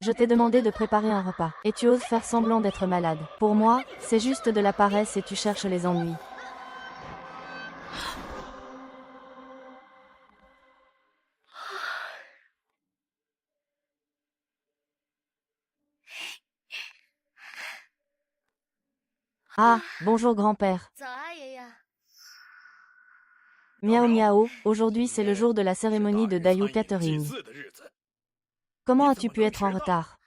Je t'ai demandé de préparer un repas, et tu oses faire semblant d'être malade. Pour moi, c'est juste de la paresse et tu cherches les ennuis. Ah, bonjour grand-père. Miaou miaou, aujourd'hui c'est le jour de la cérémonie de Dayu Catering. Comment as-tu pu être en retard?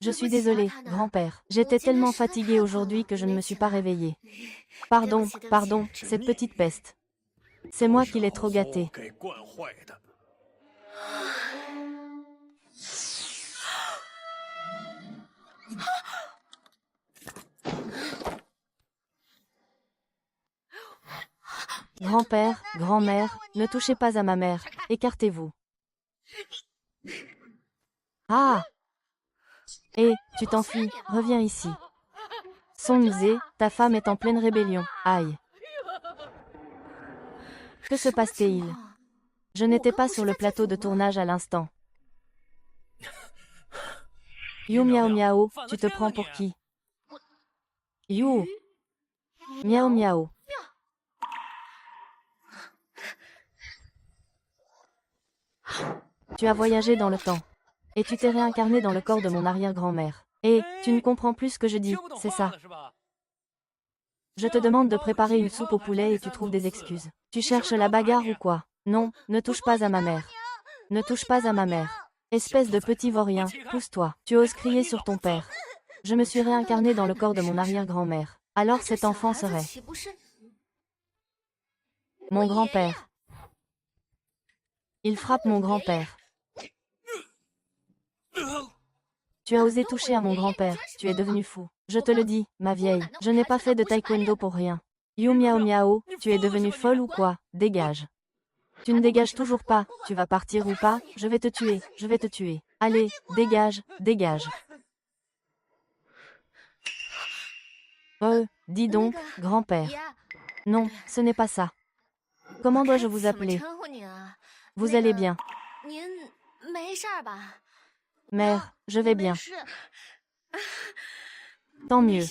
Je suis désolée, grand-père. J'étais tellement fatiguée aujourd'hui que je ne me suis pas réveillée. Pardon, pardon, cette petite peste. C'est moi qui l'ai trop gâtée. Grand-père, grand-mère, ne touchez pas à ma mère, écartez-vous. Ah! Hé, tu t'enfuis, reviens ici. Song Zé, ta femme est en pleine rébellion, aïe. Que se passe-t-il? Je n'étais pas sur le plateau de tournage à l'instant. You miaou miaou, tu te prends pour qui? You. Miaou miaou. Tu as voyagé dans le temps. Et tu t'es réincarné dans le corps de mon arrière-grand-mère. Et, tu ne comprends plus ce que je dis, c'est ça. Je te demande de préparer une soupe au poulet et tu trouves des excuses. Tu cherches la bagarre ou quoi? Non, ne touche pas à ma mère. Ne touche pas à ma mère. Espèce de petit vaurien, pousse-toi. Tu oses crier sur ton père. Je me suis réincarné dans le corps de mon arrière-grand-mère. Alors cet enfant serait mon grand-père. Il frappe mon grand-père. Tu as osé toucher à mon grand-père, tu es devenu fou. Je te le dis, ma vieille, je n'ai pas fait de taekwondo pour rien. You miao miao, tu es devenue folle ou quoi? Dégage. Tu ne dégages toujours pas, tu vas partir ou pas? Je vais te tuer, je vais te tuer. Allez, dégage, dégage. Dis donc, grand-père. Non, ce n'est pas ça. Comment dois-je vous appeler? Vous allez bien? Mère, je vais bien. Tant mieux.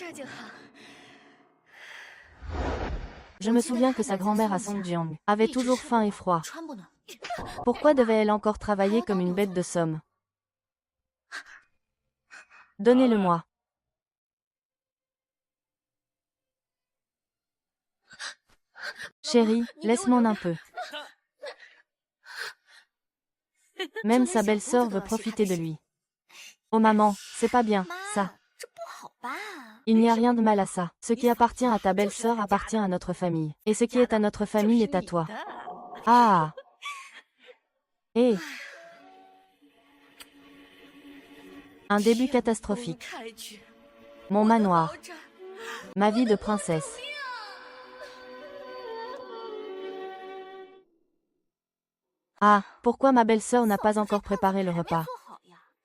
Je me souviens que sa grand-mère à Songjiang avait toujours faim et froid. Pourquoi devait-elle encore travailler comme une bête de somme? Donnez-le-moi. Chérie, laisse-moi un peu. Même sa belle-sœur veut profiter de lui. Oh maman, c'est pas bien, ça. Il n'y a rien de mal à ça. Ce qui appartient à ta belle-sœur appartient à notre famille. Et ce qui est à notre famille est à toi. Ah! Eh! Un début catastrophique. Mon manoir. Ma vie de princesse. Ah, pourquoi ma belle-sœur n'a pas encore préparé le repas?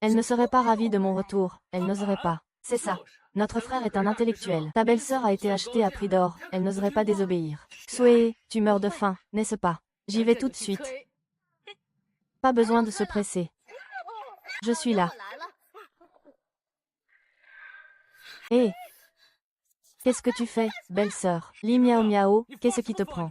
Elle ne serait pas ravie de mon retour, elle n'oserait pas. C'est ça. Notre frère est un intellectuel. Ta belle-sœur a été achetée à prix d'or, elle n'oserait pas désobéir. Soué, tu meurs de faim, n'est-ce pas? J'y vais tout de suite. Pas besoin de se presser. Je suis là. Hé! Qu'est-ce que tu fais, belle-sœur? Li miao miao, qu'est-ce qui te prend?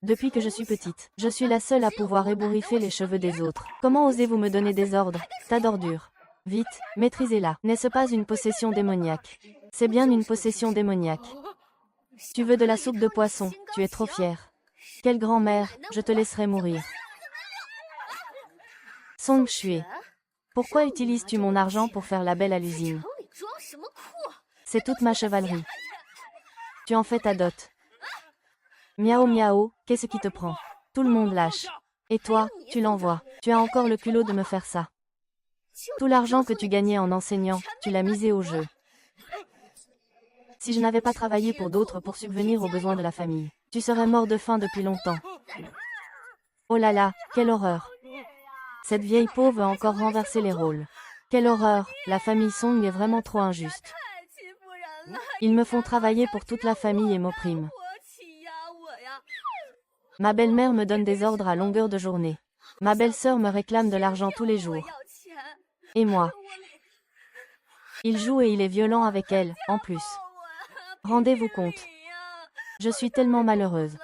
Depuis que je suis petite, je suis la seule à pouvoir ébouriffer les cheveux des autres. Comment osez-vous me donner des ordres? Tas d'ordures. Vite, maîtrisez-la. N'est-ce pas une possession démoniaque? C'est bien une possession démoniaque. Tu veux de la soupe de poisson, tu es trop fière. Quelle grand-mère, je te laisserai mourir. Song Shui. Pourquoi utilises-tu mon argent pour faire la belle à l'usine? C'est toute ma chevalerie. Tu en fais ta dot. Miao miao, qu'est-ce qui te prend? Tout le monde lâche. Et toi, tu l'envoies. Tu as encore le culot de me faire ça. Tout l'argent que tu gagnais en enseignant, tu l'as misé au jeu. Si je n'avais pas travaillé pour d'autres pour subvenir aux besoins de la famille, tu serais mort de faim depuis longtemps. Oh là là, quelle horreur. Cette vieille peau veut encore renverser les rôles. Quelle horreur, la famille Song est vraiment trop injuste. Ils me font travailler pour toute la famille et m'oppriment. Ma belle-mère me donne des ordres à longueur de journée. Ma belle-sœur me réclame de l'argent tous les jours. Et moi? Il joue et il est violent avec elle, en plus. Rendez-vous compte. Je suis tellement malheureuse.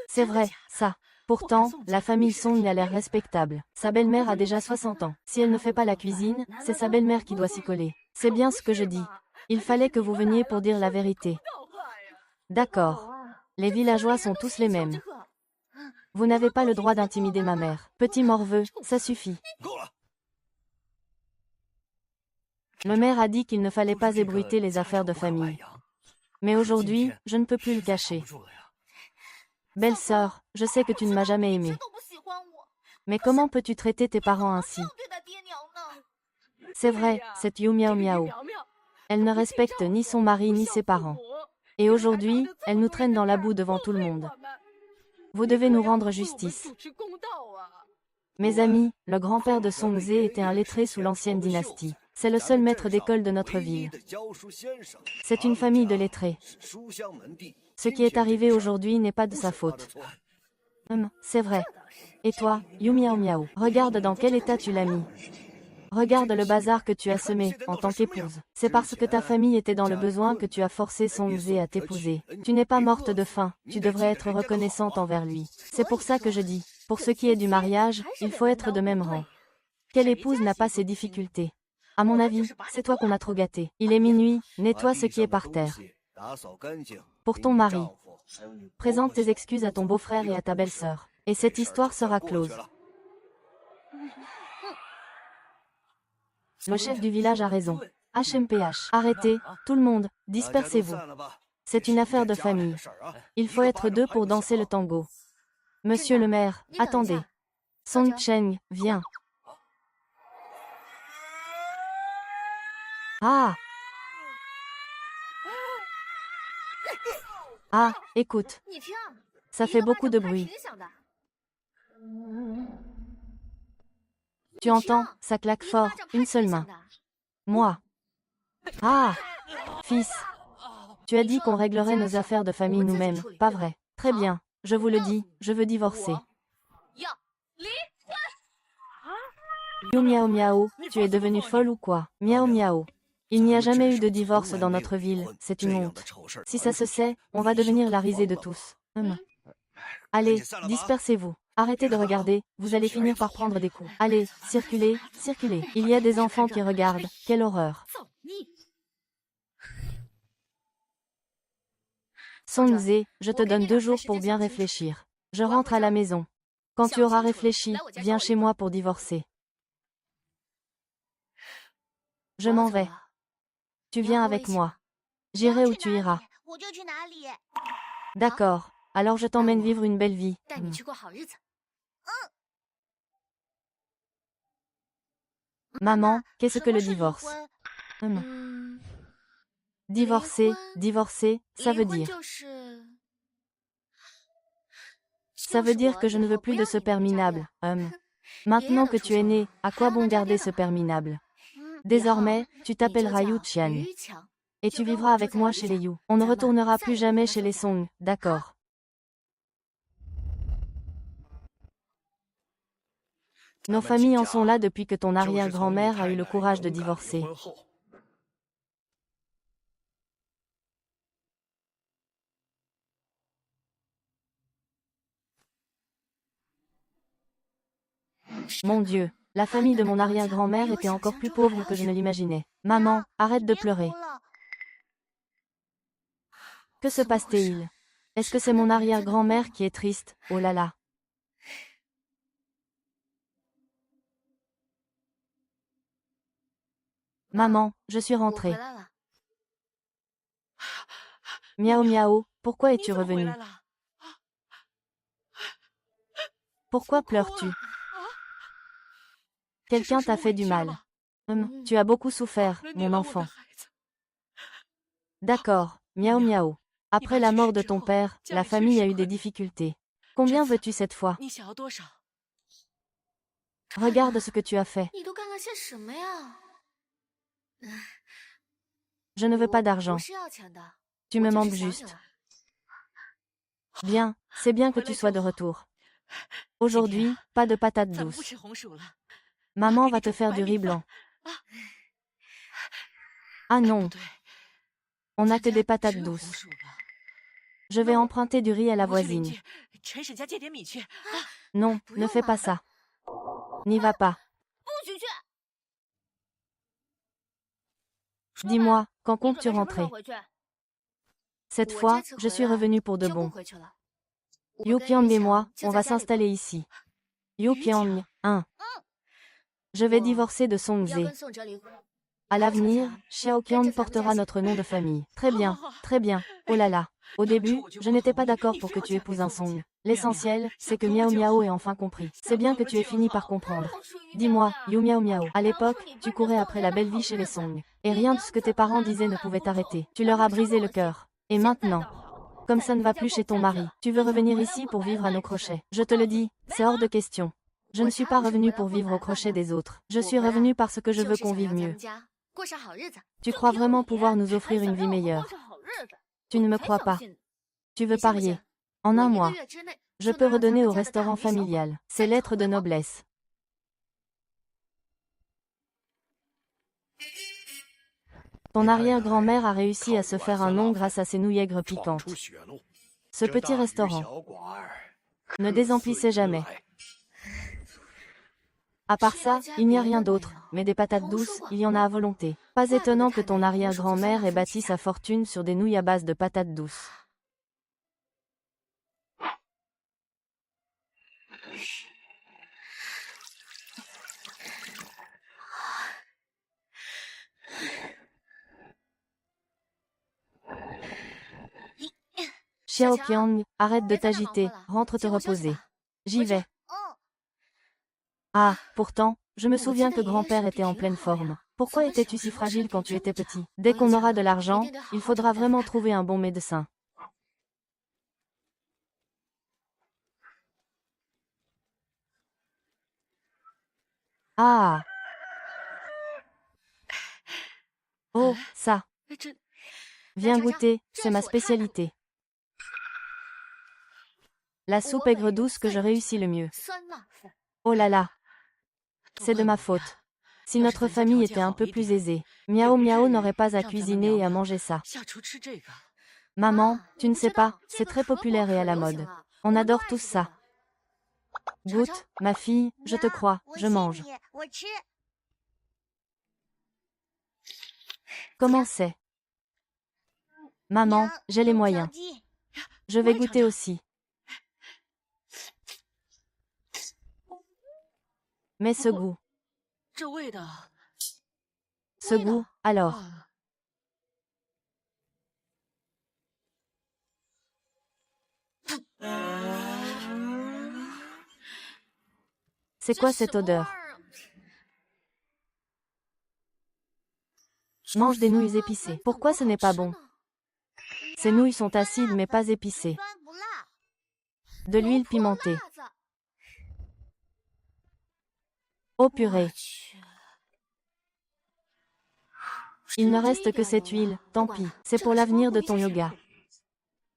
C'est vrai, ça. Pourtant, la famille Song a l'air respectable. Sa belle-mère a déjà 60 ans. Si elle ne fait pas la cuisine, c'est sa belle-mère qui doit s'y coller. C'est bien ce que je dis. Il fallait que vous veniez pour dire la vérité. D'accord. Les villageois sont tous les mêmes. Vous n'avez pas le droit d'intimider ma mère. Petit morveux, ça suffit. Le maire a dit qu'il ne fallait pas ébruiter les affaires de famille. Mais aujourd'hui, je ne peux plus le cacher. Belle-sœur, je sais que tu ne m'as jamais aimée. Mais comment peux-tu traiter tes parents ainsi? C'est vrai, cette Yu Miao Miao. Elle ne respecte ni son mari ni ses parents. Et aujourd'hui, elle nous traîne dans la boue devant tout le monde. Vous devez nous rendre justice. Mes amis, le grand-père de Song Zhe était un lettré sous l'ancienne dynastie. C'est le seul maître d'école de notre ville. C'est une famille de lettrés. Ce qui est arrivé aujourd'hui n'est pas de sa faute. C'est vrai. Et toi, Yu Miao Miao, regarde dans quel état tu l'as mis. Regarde le bazar que tu as semé, en tant qu'épouse. C'est parce que ta famille était dans le besoin que tu as forcé Song Zhe à t'épouser. Tu n'es pas morte de faim, tu devrais être reconnaissante envers lui. C'est pour ça que je dis, pour ce qui est du mariage, il faut être de même rang. Quelle épouse n'a pas ces difficultés? À mon avis, c'est toi qu'on a trop gâté. Il est minuit, nettoie ce qui est par terre. Pour ton mari. Présente tes excuses à ton beau-frère et à ta belle-sœur. Et cette histoire sera close. Le chef du village a raison. HMPH. Arrêtez, tout le monde, dispersez-vous. C'est une affaire de famille. Il faut être deux pour danser le tango. Monsieur le maire, attendez. Song Cheng, viens. Ah! Ah, écoute. Ça fait beaucoup de bruit. Tu entends, ça claque fort, une seule main. Moi. Ah! Fils. Tu as dit qu'on réglerait nos affaires de famille nous-mêmes, pas vrai? Très bien, je vous le dis, je veux divorcer. Yu Miao Miao, tu es devenue folle ou quoi? Miao Miao. Il n'y a jamais eu de divorce dans notre ville, c'est une honte. Si ça se sait, on va devenir la risée de tous. Allez, dispersez-vous. Arrêtez de regarder, vous allez finir par prendre des coups. Allez, circulez, circulez. Il y a des enfants qui regardent, quelle horreur. Song Zhe, je te donne 2 jours pour bien réfléchir. Je rentre à la maison. Quand tu auras réfléchi, viens chez moi pour divorcer. Je m'en vais. Tu viens avec moi. J'irai où tu iras. D'accord, alors je t'emmène vivre une belle vie. Maman, qu'est-ce que le divorce? Divorcer, divorcer, ça veut dire. Ça veut dire que je ne veux plus de ce père minable. Maintenant que tu es né, à quoi bon garder ce père minable? Désormais, tu t'appelleras Yu Qian. Et tu vivras avec moi chez les Yu. On ne retournera plus jamais chez les Song, d'accord? Nos familles en sont là depuis que ton arrière-grand-mère a eu le courage de divorcer. Mon Dieu, la famille de mon arrière-grand-mère était encore plus pauvre que je ne l'imaginais. Maman, arrête de pleurer. Que se passe-t-il? Est-ce que c'est mon arrière-grand-mère qui est triste? Oh là là. Maman, je suis rentrée. Miao Miao, pourquoi es-tu revenue? Pourquoi pleures-tu? Quelqu'un t'a fait du mal. Tu as beaucoup souffert, mon enfant. D'accord, Miao Miao. Après la mort de ton père, la famille a eu des difficultés. Combien veux-tu cette fois? Regarde ce que tu as fait. Je ne veux pas d'argent. Tu me manques juste. Bien, c'est bien que tu sois de retour. Aujourd'hui, pas de patates douces. Maman va te faire du riz blanc. Ah non, on n'a que des patates douces. Je vais emprunter du riz à la voisine. Non, ne fais pas ça. N'y va pas. Dis-moi, quand comptes-tu rentrer? Cette fois, je suis revenue pour de bon. Yu Qiang et moi, on va s'installer ici. Yu Qiang, 1. Je vais divorcer de Song Ze. À l'avenir, Xiao Qiang portera notre nom de famille. Très bien, très bien. Oh là là. Au début, je n'étais pas d'accord pour que tu épouses un Song. L'essentiel, c'est que Miao Miao ait enfin compris. C'est bien que tu aies fini par comprendre. Dis-moi, Yu Miao Miao, à l'époque, tu courais après la belle vie chez les Song. Et rien de ce que tes parents disaient ne pouvait t'arrêter. Tu leur as brisé le cœur. Et maintenant, comme ça ne va plus chez ton mari, tu veux revenir ici pour vivre à nos crochets. Je te le dis, c'est hors de question. Je ne suis pas revenue pour vivre au crochet des autres. Je suis revenue parce que je veux qu'on vive mieux. Tu crois vraiment pouvoir nous offrir une vie meilleure? Tu ne me crois pas. Tu veux parier? En un mois, je peux redonner au restaurant familial ses lettres de noblesse. Ton arrière-grand-mère a réussi à se faire un nom grâce à ses nouilles aigres piquantes. Ce petit restaurant ne désemplissait jamais. À part ça, il n'y a rien d'autre, mais des patates douces, il y en a à volonté. Pas étonnant que ton arrière-grand-mère ait bâti sa fortune sur des nouilles à base de patates douces. Xiao Qiang, arrête de t'agiter, rentre te reposer. J'y vais. Ah, pourtant, je me souviens que grand-père était en pleine forme. Pourquoi étais-tu si fragile quand tu étais petit? Dès qu'on aura de l'argent, il faudra vraiment trouver un bon médecin. Ah! Oh, ça! Viens goûter, c'est ma spécialité. La soupe aigre douce que je réussis le mieux. Oh là là! C'est de ma faute. Si notre famille était un peu plus aisée, Miao Miao n'aurait pas à cuisiner et à manger ça. Maman, tu ne sais pas, c'est très populaire et à la mode. On adore tous ça. Goûte, ma fille, je te crois, je mange. Comment c'est? Maman, j'ai les moyens. Je vais goûter aussi. Mais ce goût. Ce goût, alors. C'est quoi cette odeur? Mange des nouilles épicées. Pourquoi ce n'est pas bon? Ces nouilles sont acides mais pas épicées. De l'huile pimentée. Oh purée. Il ne reste que cette huile, tant pis, c'est pour l'avenir de ton yoga.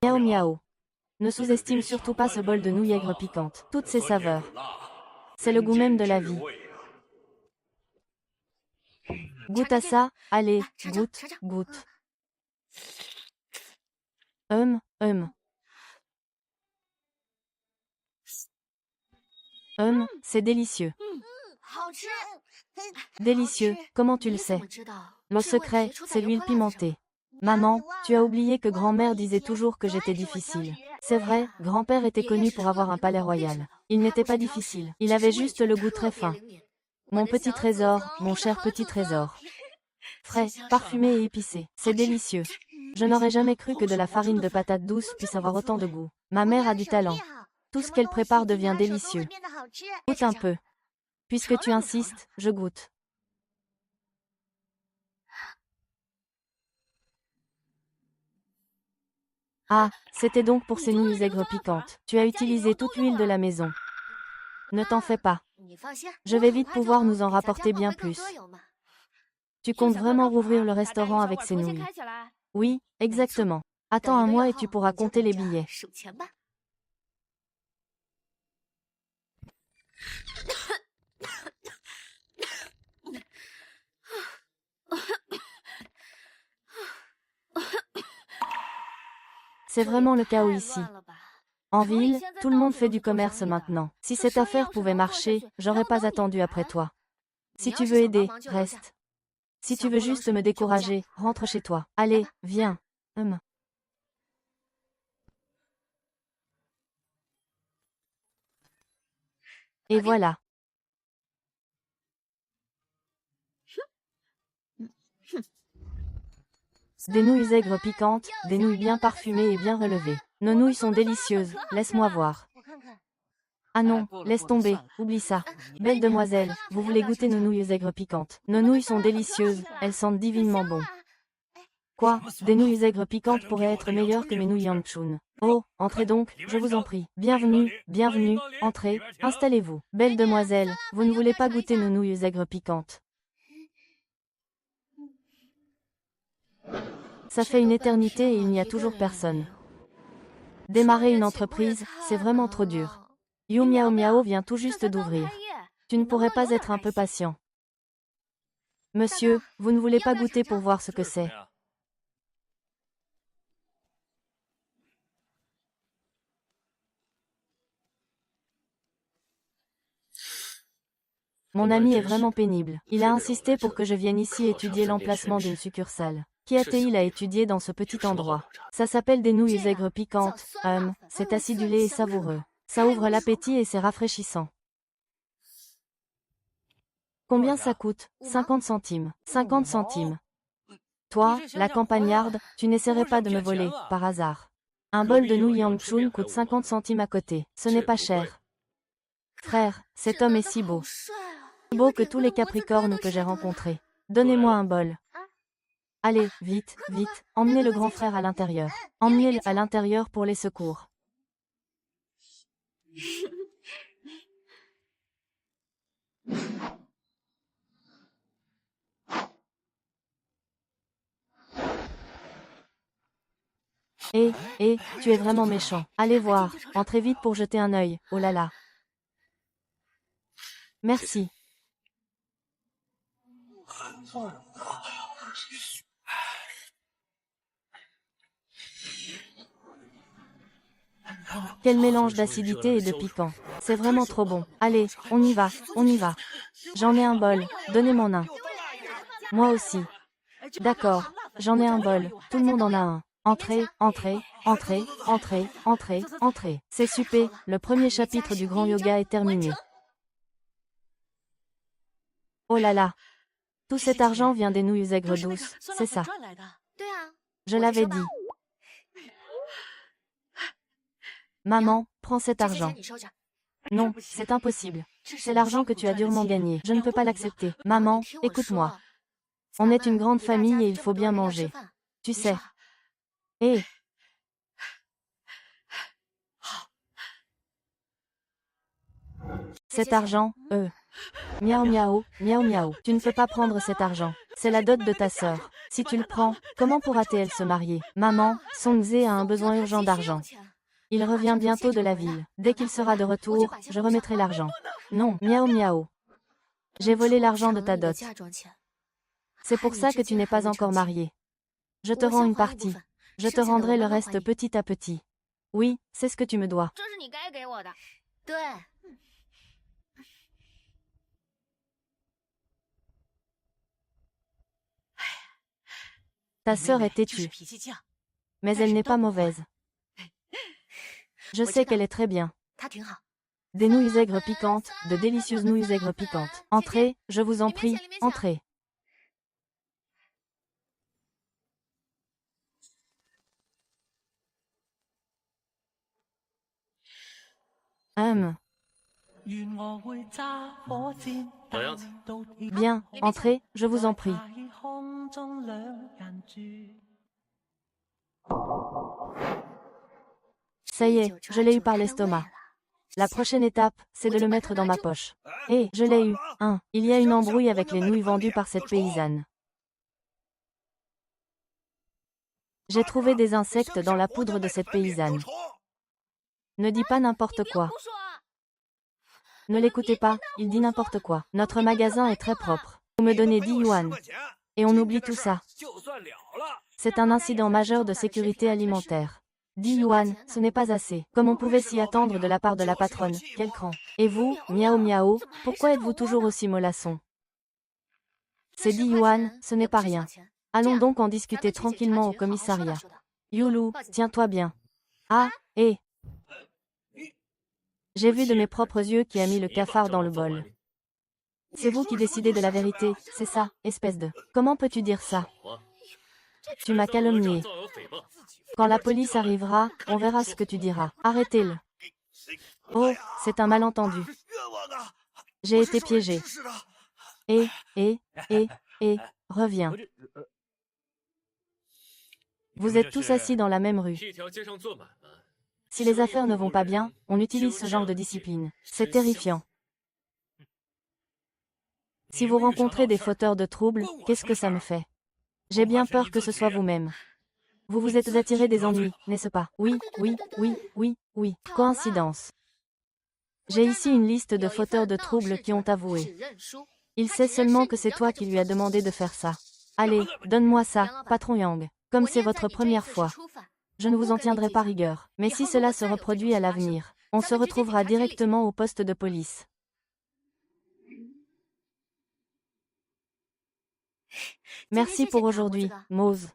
Miao miao. Ne sous-estime surtout pas ce bol de nouilles aigres piquantes. Toutes ces saveurs. C'est le goût même de la vie. Goûte à ça, allez, goûte, goûte. Hum, c'est délicieux. Délicieux, comment tu le sais? Le secret, c'est l'huile pimentée. Maman, tu as oublié que grand-mère disait toujours que j'étais difficile. C'est vrai, grand-père était connu pour avoir un palais royal. Il n'était pas difficile, il avait juste le goût très fin. Mon petit trésor, mon cher petit trésor. Frais, parfumé et épicé, c'est délicieux. Je n'aurais jamais cru que de la farine de patate douce puisse avoir autant de goût. Ma mère a du talent. Tout ce qu'elle prépare devient délicieux. Goûte un peu. Puisque tu insistes, je goûte. Ah, c'était donc pour ces nouilles aigres piquantes. Tu as utilisé toute l'huile de la maison. Ne t'en fais pas. Je vais vite pouvoir nous en rapporter bien plus. Tu comptes vraiment rouvrir le restaurant avec ces nouilles? Oui, exactement. Attends un mois et tu pourras compter les billets. C'est vraiment le chaos ici. En ville, tout le monde fait du commerce maintenant. Si cette affaire pouvait marcher, j'aurais pas attendu après toi. Si tu veux aider, reste. Si tu veux juste me décourager, rentre chez toi. Allez, viens. Et voilà. Des nouilles aigres piquantes, des nouilles bien parfumées et bien relevées. Nos nouilles sont délicieuses, laisse-moi voir. Ah non, laisse tomber, oublie ça. Belle demoiselle, vous voulez goûter nos nouilles aigres piquantes. Nos nouilles sont délicieuses, elles sentent divinement bon. Quoi, des nouilles aigres piquantes pourraient être meilleures que mes nouilles Yangchun. Oh, entrez donc, je vous en prie. Bienvenue, bienvenue, entrez, installez-vous. Belle demoiselle, vous ne voulez pas goûter nos nouilles aigres piquantes. Ça fait une éternité et il n'y a toujours personne. Démarrer une entreprise, c'est vraiment trop dur. Yu Miao Miao vient tout juste d'ouvrir. Tu ne pourrais pas être un peu patient. Monsieur, vous ne voulez pas goûter pour voir ce que c'est. Mon ami est vraiment pénible. Il a insisté pour que je vienne ici étudier l'emplacement d'une succursale. Qui a-t-il à étudier dans ce petit endroit? Ça s'appelle des nouilles aigres piquantes. C'est acidulé et savoureux. Ça ouvre l'appétit et c'est rafraîchissant. Combien ça coûte? 50 centimes. 50 centimes. Toi, la campagnarde, tu n'essaierais pas de me voler, par hasard. Un bol de nouilles Yangchun coûte 50 centimes à côté. Ce n'est pas cher. Frère, cet homme est si beau. Plus beau que tous les capricornes que j'ai rencontrés. Donnez-moi un bol. Allez, vite, vite, emmenez le grand frère à l'intérieur. Emmenez-le à l'intérieur pour les secours. Tu es vraiment méchant. Allez voir, entrez vite pour jeter un œil, oh là là. Merci. Quel mélange d'acidité et de piquant. C'est vraiment trop bon. Allez, on y va, on y va. J'en ai un bol, donnez-moi un. Moi aussi. D'accord, j'en ai un bol, tout le monde en a un. Entrez, entrez, entrez, entrez, entrez, entrez. C'est super, le premier chapitre du grand yoga est terminé. Oh là là. Tout cet argent vient des nouilles aigres douces, c'est ça. Je l'avais dit. Maman, prends cet argent. Non, c'est impossible. C'est l'argent que tu as durement gagné. Je ne peux pas l'accepter. Maman, écoute-moi. On est une grande famille et il faut bien manger. Tu sais. Cet argent, Miaou miaou, miaou miaou. Tu ne peux pas prendre cet argent. C'est la dot de ta sœur. Si tu le prends, comment pourra-t-elle se marier? Maman, Song Zhe a un besoin urgent d'argent. Il revient bientôt de la ville. Dès qu'il sera de retour, je remettrai l'argent. Non, miaou miaou. J'ai volé l'argent de ta dot. C'est pour ça que tu n'es pas encore marié. Je te rends une partie. Je te rendrai le reste petit à petit. Oui, c'est ce que tu me dois. Ta sœur est têtue. Mais elle n'est pas mauvaise. Je sais qu'elle est très bien. Des nouilles aigres piquantes, de délicieuses nouilles aigres piquantes. Entrez, je vous en prie, entrez. Bien, entrez, je vous en prie. Ça y est, je l'ai eu par l'estomac. La prochaine étape, c'est de le mettre dans ma poche. Je l'ai eu. Il y a une embrouille avec les nouilles vendues par cette paysanne. J'ai trouvé des insectes dans la poudre de cette paysanne. Ne dis pas n'importe quoi. Ne l'écoutez pas, il dit n'importe quoi. Notre magasin est très propre. Vous me donnez 10 yuan. Et on oublie tout ça. C'est un incident majeur de sécurité alimentaire. 10 yuan, ce n'est pas assez. Comme on pouvait s'y attendre de la part de la patronne. Quel cran. Et vous, miao miao, pourquoi êtes-vous toujours aussi mollasson? Ces 10 yuan, ce n'est pas rien. Allons donc en discuter tranquillement au commissariat. Youlou, tiens-toi bien. Ah, hé. J'ai vu de mes propres yeux qui a mis le cafard dans le bol. C'est vous qui décidez de la vérité, c'est ça, espèce de... Comment peux-tu dire ça? Tu m'as calomnié. Quand la police arrivera, on verra ce que tu diras. Arrêtez-le. Oh, c'est un malentendu. J'ai été piégé. Et, reviens. Vous êtes tous assis dans la même rue. Si les affaires ne vont pas bien, on utilise ce genre de discipline. C'est terrifiant. Si vous rencontrez des fauteurs de troubles, qu'est-ce que ça me fait? J'ai bien peur que ce soit vous-même. Vous vous êtes attiré des ennuis, n'est-ce pas? Oui. Coïncidence. J'ai ici une liste de fauteurs de troubles qui ont avoué. Il sait seulement que c'est toi qui lui as demandé de faire ça. Allez, donne-moi ça, patron Yang. Comme c'est votre première fois. Je ne vous en tiendrai pas rigueur. Mais si cela se reproduit à l'avenir, on se retrouvera directement au poste de police. Merci pour aujourd'hui, Mose.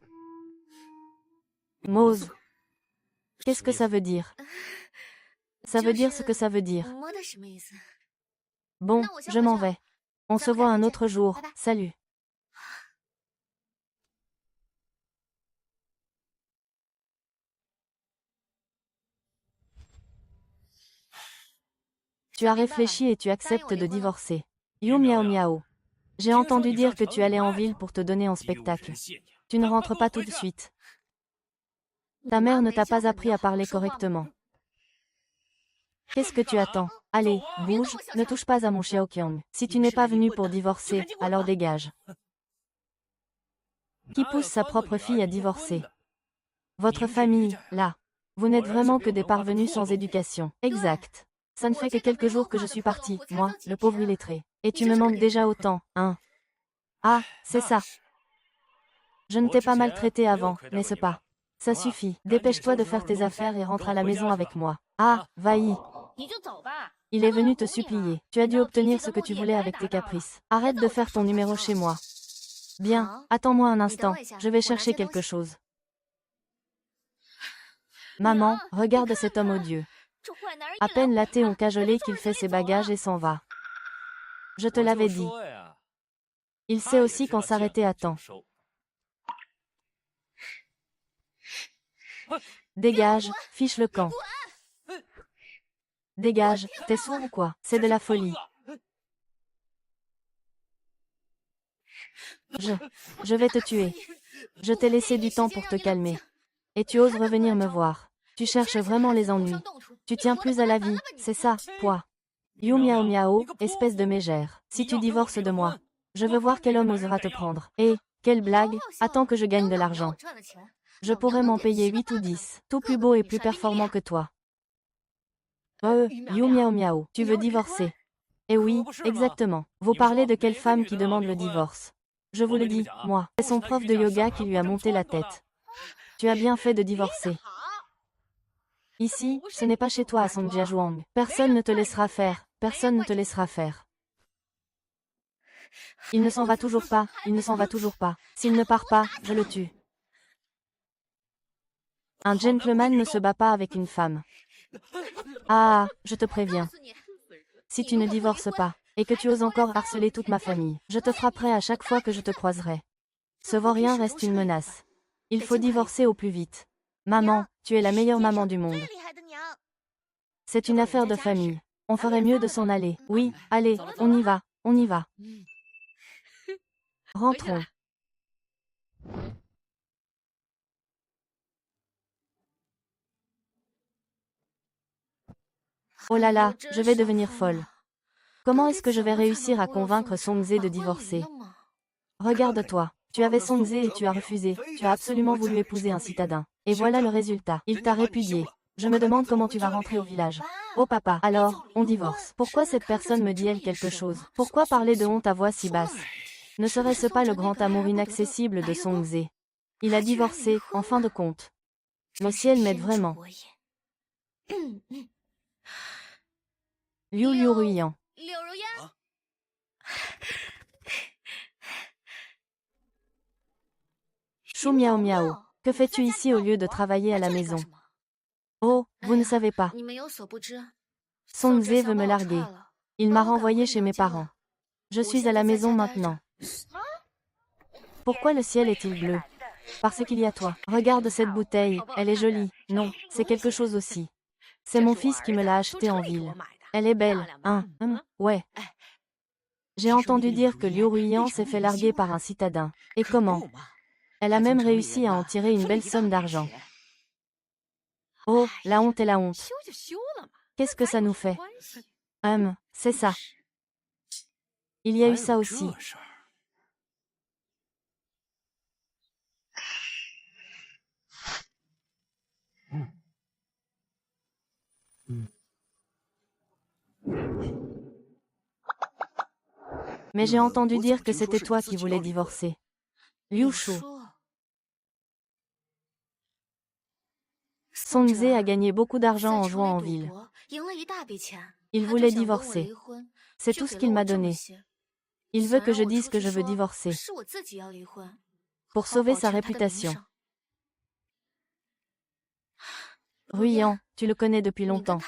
Mose. Qu'est-ce que ça veut dire? Ça veut dire ce que ça veut dire. Bon, je m'en vais. On se voit un autre jour, salut. Tu as réfléchi et tu acceptes de divorcer. You miao miao. J'ai entendu dire que tu allais en ville pour te donner en spectacle. Tu ne rentres pas tout de suite. Ta mère ne t'a pas appris à parler correctement. Qu'est-ce que tu attends? Allez, bouge, ne touche pas à mon Xiaoqiang. Si tu n'es pas venu pour divorcer, alors dégage. Qui pousse sa propre fille à divorcer? Votre famille, là. Vous n'êtes vraiment que des parvenus sans éducation. Exact. Ça ne fait que quelques jours que je suis parti, moi, le pauvre illettré. Et tu me manques déjà autant, hein? Ah, c'est ça. Je ne t'ai pas maltraité avant, n'est-ce pas? Ça suffit, dépêche-toi de faire tes affaires et rentre à la maison avec moi. Ah, va-y. Il est venu te supplier. Tu as dû obtenir ce que tu voulais avec tes caprices. Arrête de faire ton numéro chez moi. Bien, attends-moi un instant, je vais chercher quelque chose. Maman, regarde cet homme odieux. À peine l'athée ont cajolé qu'il fait ses bagages et s'en va. Je te l'avais dit. Il sait aussi quand s'arrêter à temps. Dégage, fiche le camp. Dégage, t'es sourd ou quoi? C'est de la folie. Je vais te tuer. Je t'ai laissé du temps pour te calmer. Et tu oses revenir me voir. Tu cherches vraiment les ennuis. Tu tiens plus à la vie, c'est ça, poids. You miao miao, espèce de mégère. Si tu divorces de moi, je veux voir quel homme osera te prendre. Et, quelle blague, attends que je gagne de l'argent. Je pourrais m'en payer 8 ou 10, tout plus beau et plus performant que toi. You miao miao, tu veux divorcer? Eh oui, exactement. Vous parlez de quelle femme qui demande le divorce? Je vous le dis, moi. C'est son prof de yoga qui lui a monté la tête. Tu as bien fait de divorcer. Ici, ce n'est pas chez toi à Songjiazhuang. Personne ne te laissera faire, personne ne te laissera faire. Il ne s'en va toujours pas, il ne s'en va toujours pas. S'il ne part pas, je le tue. Un gentleman ne se bat pas avec une femme. Ah, je te préviens. Si tu ne divorces pas, et que tu oses encore harceler toute ma famille, je te frapperai à chaque fois que je te croiserai. Ce vaurien reste une menace. Il faut divorcer au plus vite. Maman, tu es la meilleure maman du monde. C'est une affaire de famille. On ferait mieux de s'en aller. Oui, allez, on y va, on y va. Rentrons. Oh là là, je vais devenir folle. Comment est-ce que je vais réussir à convaincre Songzhe de divorcer? Regarde-toi, tu avais Songzhe et tu as refusé, tu as absolument voulu épouser un citadin. Et voilà le résultat, il t'a répudié. Je me demande comment tu vas rentrer au village. Oh papa, alors, on divorce. Pourquoi cette personne me dit-elle quelque chose? Pourquoi parler de honte à voix si basse? Ne serait-ce pas le grand amour inaccessible de Song Zhe? Il a divorcé, en fin de compte. Le ciel m'aide vraiment. Liu Liu Ruyan. Chou Miao Miao. Que fais-tu ici au lieu de travailler à la maison? Oh, vous ne savez pas. Song Zhe veut me larguer. Il m'a renvoyé chez mes parents. Je suis à la maison maintenant. Pourquoi le ciel est-il bleu? Parce qu'il y a toi. Regarde cette bouteille, elle est jolie. Non, c'est quelque chose aussi. C'est mon fils qui me l'a achetée en ville. Elle est belle, hein, ouais. J'ai entendu dire que Liu Ruyan s'est fait larguer par un citadin. Et comment? Elle a même réussi à en tirer une belle somme d'argent. Oh, la honte est la honte. Qu'est-ce que ça nous fait? C'est ça. Il y a eu ça aussi. Mais j'ai entendu dire que c'était toi qui voulais divorcer. Liu Shu. Song Zhe a gagné beaucoup d'argent en jouant en ville. Il voulait divorcer. C'est tout ce qu'il m'a donné. Il veut que je dise que je veux divorcer. Pour sauver sa réputation. Ruyan, tu le connais depuis longtemps.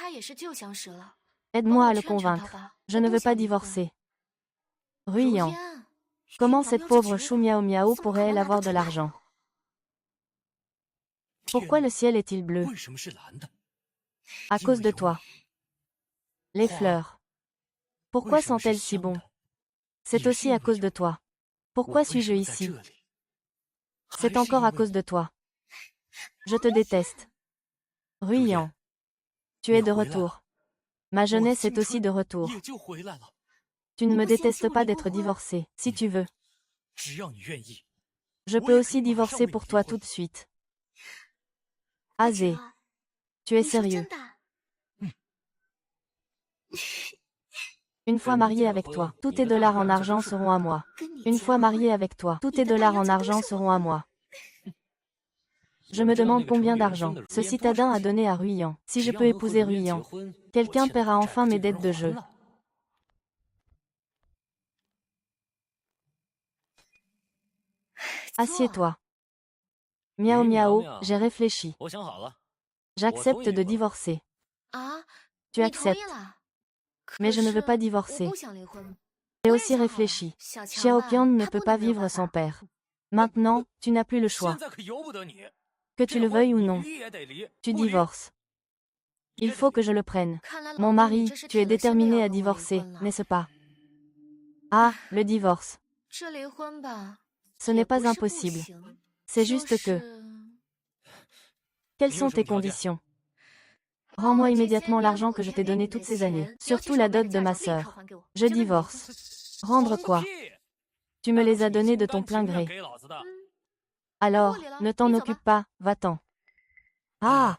Aide-moi à le convaincre. Je ne veux pas divorcer. Ruyan. Comment cette pauvre Chou Miao Miao pourrait-elle avoir de l'argent? Pourquoi le ciel est-il bleu? À cause de toi. Les fleurs. Pourquoi sont-elles si bon? C'est aussi à cause de toi. Pourquoi suis-je ici? C'est encore à cause de toi. Je te déteste. Ruyan. Tu es de retour. Ma jeunesse est aussi de retour. Tu ne me détestes pas d'être divorcé, si tu veux. Je peux aussi divorcer pour toi tout de suite. Azé. Tu es sérieux? Une fois marié avec toi, tous tes dollars en argent seront à moi. Une fois marié avec toi, tous tes dollars en argent seront à moi. Je me demande combien d'argent ce citadin a donné à Ruyan. Si je peux épouser Ruyan, quelqu'un paiera enfin mes dettes de jeu. Assieds-toi. Miao Miao, j'ai réfléchi. J'accepte de divorcer. Tu acceptes. Mais je ne veux pas divorcer. J'ai aussi réfléchi. Xiaoqian ne peut pas vivre sans père. Maintenant, tu n'as plus le choix. Que tu le veuilles ou non, tu divorces. Il faut que je le prenne. Mon mari, tu es déterminé à divorcer, n'est-ce pas? Ah, le divorce. Ce n'est pas impossible. C'est juste que... Quelles sont tes conditions? Rends-moi immédiatement l'argent que je t'ai donné toutes ces années, surtout la dot de ma sœur. Je divorce. Rendre quoi? Tu me les as donnés de ton plein gré. Alors, ne t'en occupe pas, va-t'en. Ah!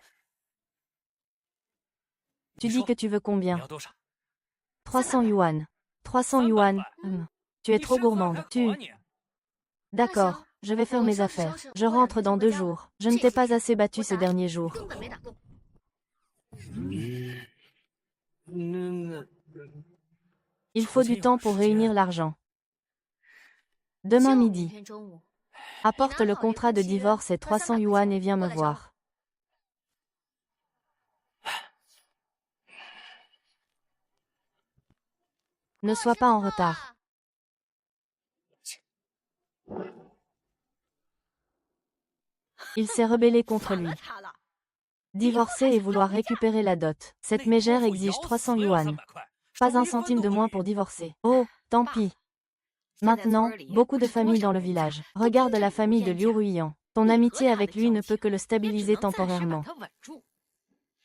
Tu dis que tu veux combien? 300 yuan. 300 yuan. Tu es trop gourmande. D'accord, je vais faire mes affaires. Je rentre dans 2 jours. Je ne t'ai pas assez battu ces derniers jours. Il faut du temps pour réunir l'argent. Demain midi. Apporte le contrat de divorce et 300 yuan et viens me voir. Ne sois pas en retard. Il s'est rebellé contre lui. Divorcer et vouloir récupérer la dot. Cette mégère exige 300 yuan. Pas un centime de moins pour divorcer. Oh, tant pis. Maintenant, beaucoup de familles dans le village. Regarde la famille de Liu Ruyan. Ton amitié avec lui ne peut que le stabiliser temporairement.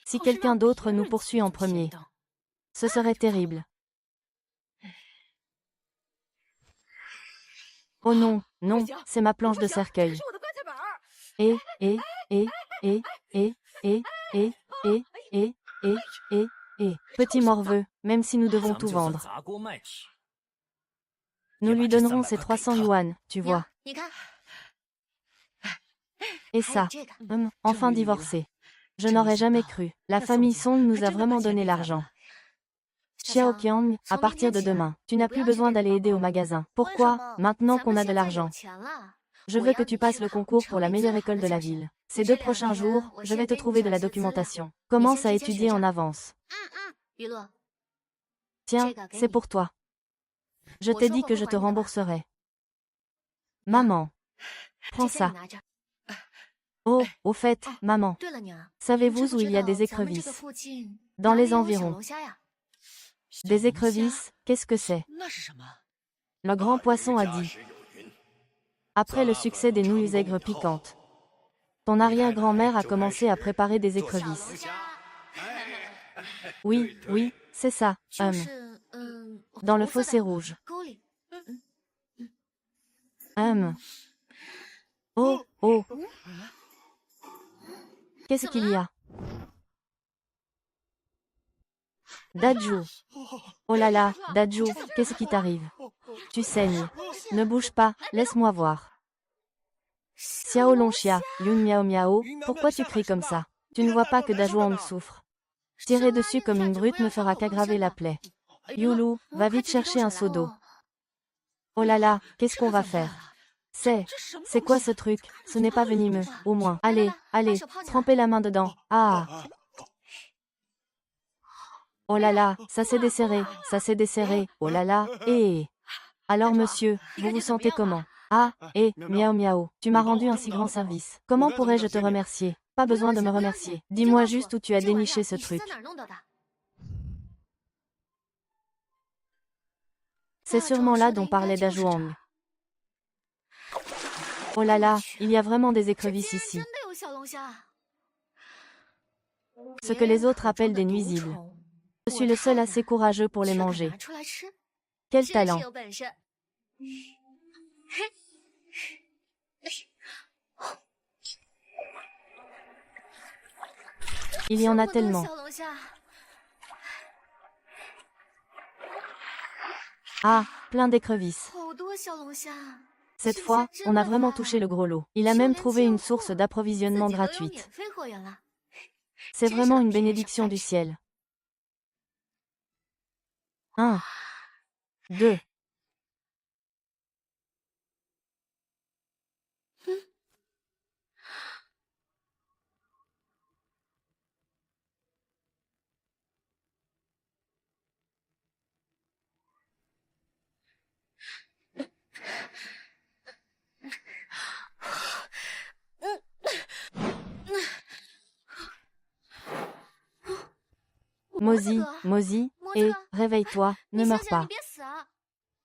Si quelqu'un d'autre nous poursuit en premier, ce serait terrible. Oh non, non, c'est ma planche de cercueil. Et, et, et, et, et, petit morveux, même si nous devons tout vendre. Nous lui donnerons ses 300 yuan, tu vois. Et ça, enfin divorcé. Je n'aurais jamais cru. La famille Song nous a vraiment donné l'argent. Xiao Qiang, à partir de demain, tu n'as plus besoin d'aller aider au magasin. Pourquoi, maintenant qu'on a de l'argent? Je veux que tu passes le concours pour la meilleure école de la ville. Ces 2 prochains jours, je vais te trouver de la documentation. Commence à étudier en avance. Tiens, c'est pour toi. Je t'ai dit que je te rembourserai. Maman. Prends ça. Oh, au fait, maman. Savez-vous où il y a des écrevisses? Dans les environs. Des écrevisses, qu'est-ce que c'est? Le grand poisson a dit. Après le succès des nouilles aigres piquantes, ton arrière-grand-mère a commencé à préparer des écrevisses. Oui, oui, c'est ça, dans le fossé rouge. Oh, oh. Qu'est-ce qu'il y a? Daju. Oh là là, Daju, qu'est-ce qui t'arrive? Tu saignes. Ne bouge pas, laisse-moi voir. Xiao Longxia, Yun Miao Miao, pourquoi tu cries comme ça? Tu ne vois pas que Dajuang souffre. Tirer dessus comme une brute ne fera qu'aggraver la plaie. Yulu, va vite chercher un seau d'eau. Oh là là, qu'est-ce qu'on va faire? C'est quoi ce truc? Ce n'est pas venimeux, au moins. Allez, allez, trempez la main dedans. Ah! Oh là là, ça s'est desserré, ça s'est desserré. Oh là là, et... Alors monsieur, vous vous sentez comment? Ah, miaou miaou, tu m'as rendu un si grand service. Comment pourrais-je te remercier? Pas besoin de me remercier. Dis-moi juste où tu as déniché ce truc. C'est sûrement là dont parlait Dajuang. Oh là là, il y a vraiment des écrevisses ici. Ce que les autres appellent des nuisibles. Je suis le seul assez courageux pour les manger. Quel talent! Il y en a tellement. Ah, plein d'écrevisses. Cette fois, on a vraiment touché le gros lot. Il a même trouvé une source d'approvisionnement gratuite. C'est vraiment une bénédiction du ciel. 1, 2. Mozi, Mozi, réveille-toi, ne meurs pas.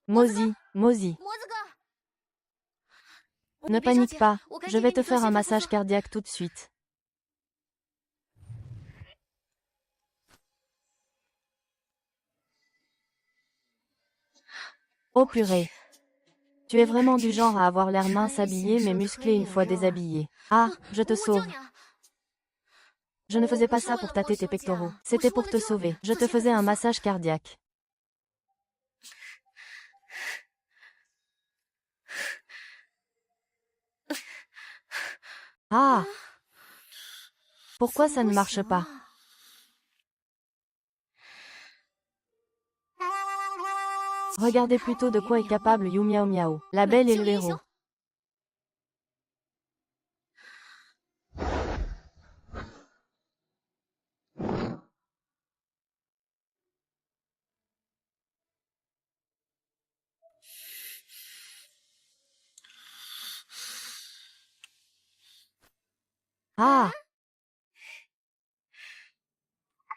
Mozi, Mozi. Ne panique pas, je vais te faire un massage cardiaque tout de suite. Oh purée. Tu es vraiment du genre à avoir l'air mince habillé mais musclé une fois déshabillé. Ah, je te sauve. Je ne faisais pas ça pour tâter tes pectoraux. C'était pour te sauver. Je te faisais un massage cardiaque. Ah! Pourquoi ça ne marche pas? Regardez plutôt de quoi est capable Yu Miao Miao. La belle et le héros. Ah!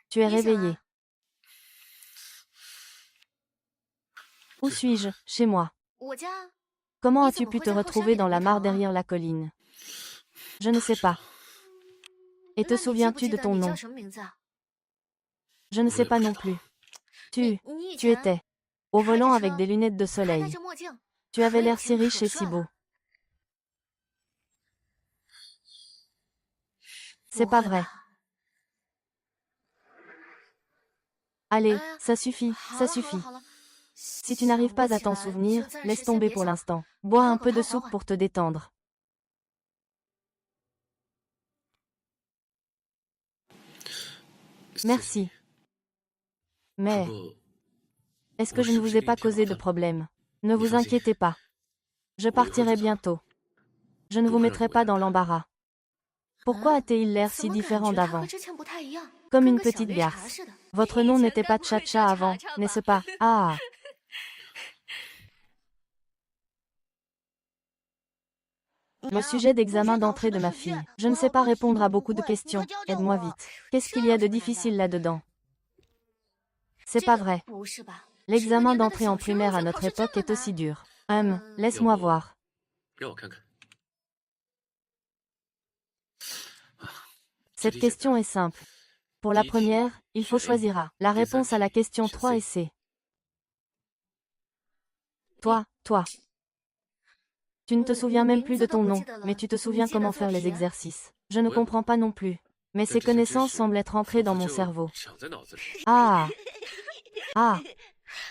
Tu es réveillé. Où suis-je? Chez moi. Comment as-tu pu te retrouver dans la mare derrière la colline? Je ne sais pas. Et te souviens-tu de ton nom? Je ne sais pas non plus. Tu étais au volant avec des lunettes de soleil. Tu avais l'air si riche et si beau. C'est pas vrai. Allez, ça suffit, ça suffit. Si tu n'arrives pas à t'en souvenir, laisse tomber pour l'instant. Bois un peu de soupe pour te détendre. Merci. Mais, est-ce que je ne vous ai pas causé de problème? Ne vous inquiétez pas. Je partirai bientôt. Je ne vous mettrai pas dans l'embarras. Pourquoi a-t-il l'air si différent d'avant? Comme une petite garce. Votre nom n'était pas Tcha-Tcha avant, n'est-ce pas? Ah! Le sujet d'examen d'entrée de ma fille. Je ne sais pas répondre à beaucoup de questions. Aide-moi vite. Qu'est-ce qu'il y a de difficile là-dedans? C'est pas vrai. L'examen d'entrée en primaire à notre époque est aussi dur. Laisse-moi voir. Cette question est simple. Pour la première, il faut choisir A. La réponse à la question 3 est C. Toi. Tu ne te souviens même plus de ton nom, mais tu te souviens comment faire les exercices. Je ne comprends pas non plus. Mais ces connaissances semblent être ancrées dans mon cerveau. Ah!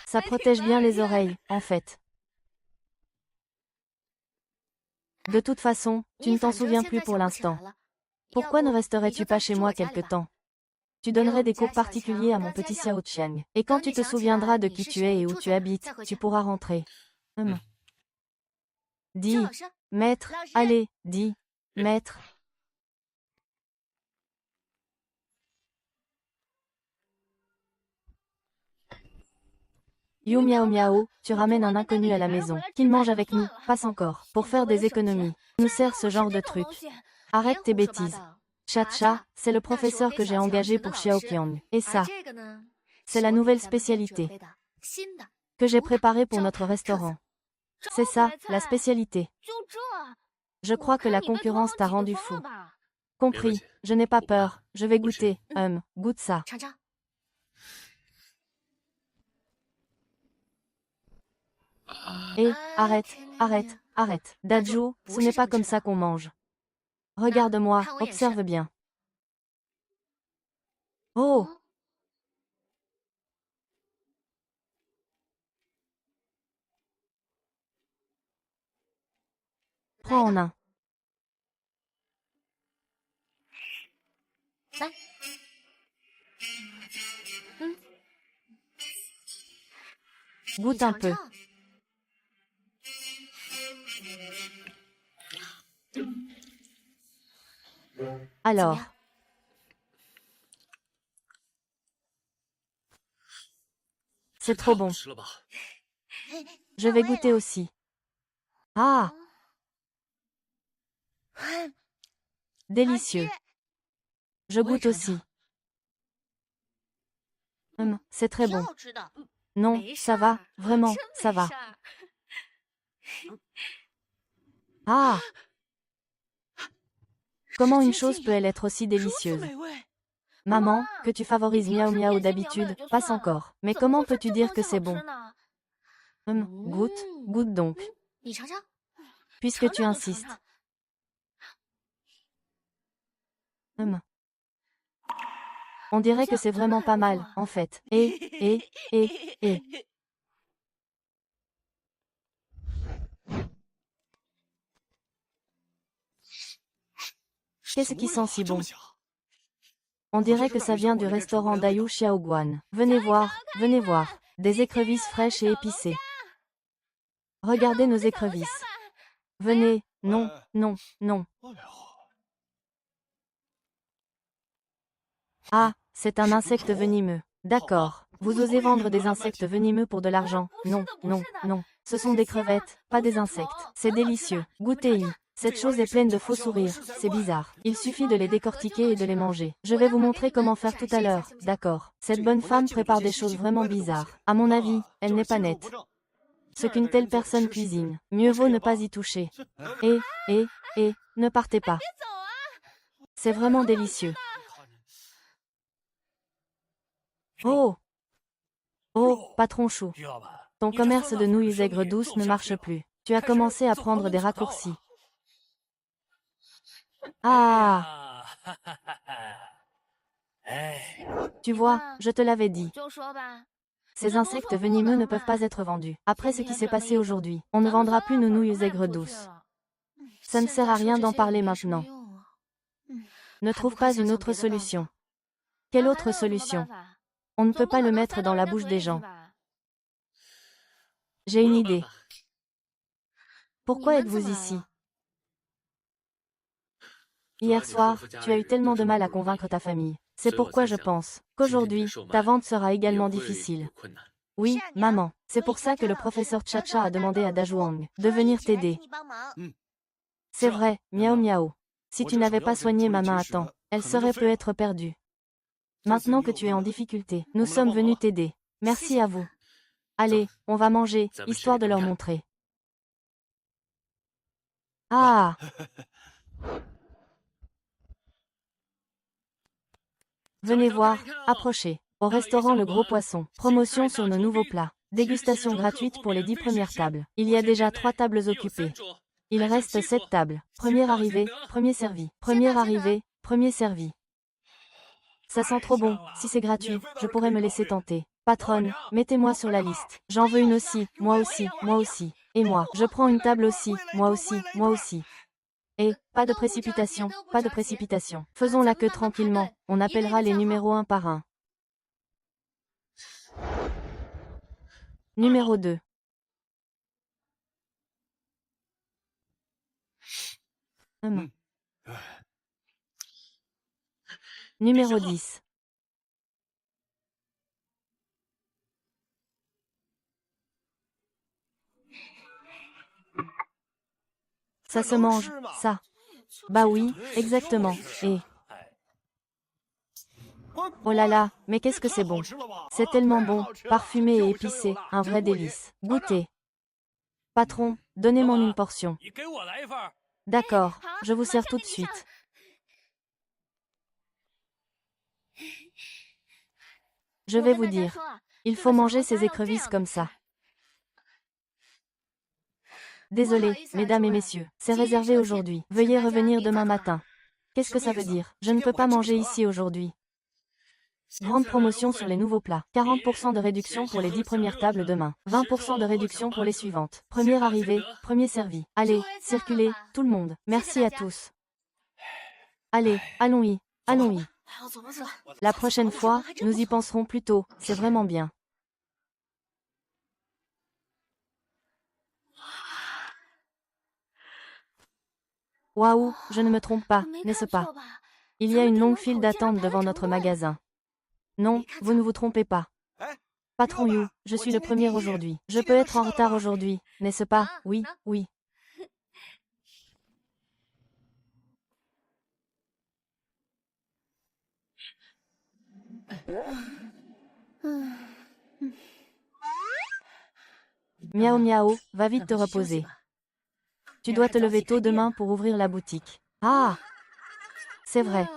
Ça protège bien les oreilles, en fait. De toute façon, tu ne t'en souviens plus pour l'instant. Pourquoi ne resterais-tu pas chez moi quelque temps? Tu donnerais des cours particuliers à mon petit Xiao Qiang. Et quand tu te souviendras de qui tu es et où tu habites, tu pourras rentrer. Dis, maître, allez, dis, maître. You miao miao, tu ramènes un inconnu à la maison. Qu'il mange avec nous, passe encore. Pour faire des économies. Nous sert ce genre de truc. Arrête tes bêtises. Tcha-Tcha, c'est le professeur que j'ai engagé pour Xiaoqiang. Et ça, c'est la nouvelle spécialité que j'ai préparée pour notre restaurant. C'est ça, la spécialité. Je crois que la concurrence t'a rendu fou. Compris, je n'ai pas peur, je vais goûter. Goûte ça. Et, arrête. Dajou, ce n'est pas comme ça qu'on mange. Regarde-moi, observe bien. Oh! Prends en un. Goûte un peu. Alors. C'est trop bon. Je vais goûter aussi. Ah! Délicieux. Je goûte aussi. C'est très bon. Non, ça va, vraiment, ça va. Ah! Comment une chose peut-elle être aussi délicieuse? Maman, que tu favorises miaou miaou d'habitude, passe encore. Mais comment peux-tu dire que c'est bon? Goûte donc. Puisque tu insistes. On dirait que c'est vraiment pas mal, en fait. Et. Qu'est-ce qui sent si bon? On dirait que ça vient du restaurant Dayu Xiaoguan. Venez voir. Des écrevisses fraîches et épicées. Regardez nos écrevisses. Venez. Non. Ah, c'est un insecte venimeux. D'accord. Vous osez vendre des insectes venimeux pour de l'argent? Non. Ce sont des crevettes, pas des insectes. C'est délicieux. Goûtez-y. Cette chose est pleine de faux sourires, c'est bizarre. Il suffit de les décortiquer et de les manger. Je vais vous montrer comment faire tout à l'heure, d'accord? Cette bonne femme prépare des choses vraiment bizarres. À mon avis, elle n'est pas nette. Ce qu'une telle personne cuisine, mieux vaut ne pas y toucher. Et, ne partez pas. C'est vraiment délicieux. Oh, patron chou. Ton commerce de nouilles aigres douces ne marche plus. Tu as commencé à prendre des raccourcis. Ah! Tu vois, je te l'avais dit. Ces insectes venimeux ne peuvent pas être vendus. Après ce qui s'est passé aujourd'hui, on ne vendra plus nos nouilles aigres douces. Ça ne sert à rien d'en parler maintenant. Ne trouve pas une autre solution. Quelle autre solution? On ne peut pas le mettre dans la bouche des gens. J'ai une idée. Pourquoi êtes-vous ici? Hier soir, tu as eu tellement de mal à convaincre ta famille. C'est pourquoi je pense qu'aujourd'hui, ta vente sera également difficile. Oui, maman. C'est pour ça que le professeur Chacha a demandé à Dajuang de venir t'aider. C'est vrai, miaou miaou. Si tu n'avais pas soigné ma main à temps, elle serait peut-être perdue. Maintenant que tu es en difficulté, nous sommes venus t'aider. Merci à vous. Allez, on va manger, histoire de leur montrer. Ah! Venez voir, approchez. Au restaurant Le Gros Poisson, promotion sur nos nouveaux plats. Dégustation gratuite pour les 10 premières tables. Il y a déjà 3 tables occupées. Il reste 7 tables. Première arrivée, premier servi. Première arrivée, premier servi. Ça sent trop bon. Si c'est gratuit, je pourrais me laisser tenter. Patronne, mettez-moi sur la liste. J'en veux une aussi, moi aussi, moi aussi. Et moi, je prends une table aussi, moi aussi, moi aussi. Et, pas de précipitation, pas de précipitation. Faisons la queue tranquillement, on appellera les numéros un par un. Numéro 2. Numéro 10. Ça se mange, ça. Bah oui, exactement, et... Oh là là, mais qu'est-ce que c'est bon. C'est tellement bon, parfumé et épicé, un vrai délice. Goûtez. Patron, donnez-moi une portion. D'accord, je vous sers tout de suite. Je vais vous dire, il faut manger ces écrevisses comme ça. Désolé, mesdames et messieurs, c'est réservé aujourd'hui. Veuillez revenir demain matin. Qu'est-ce que ça veut dire? Je ne peux pas manger ici aujourd'hui. Grande promotion sur les nouveaux plats. 40% de réduction pour les 10 premières tables demain. 20% de réduction pour les suivantes. Première arrivée, premier servi. Allez, circulez, tout le monde. Merci à tous. Allez, allons-y, allons-y. La prochaine fois, nous y penserons plus tôt, c'est vraiment bien. Waouh, je ne me trompe pas, n'est-ce pas? Il y a une longue file d'attente devant notre magasin. Non, vous ne vous trompez pas. Patron Yu, je suis le premier aujourd'hui. Je peux être en retard aujourd'hui, n'est-ce pas? Oui, oui. Miaou miaou, va vite te reposer. Tu dois te lever tôt demain pour ouvrir la boutique. Ah! C'est vrai.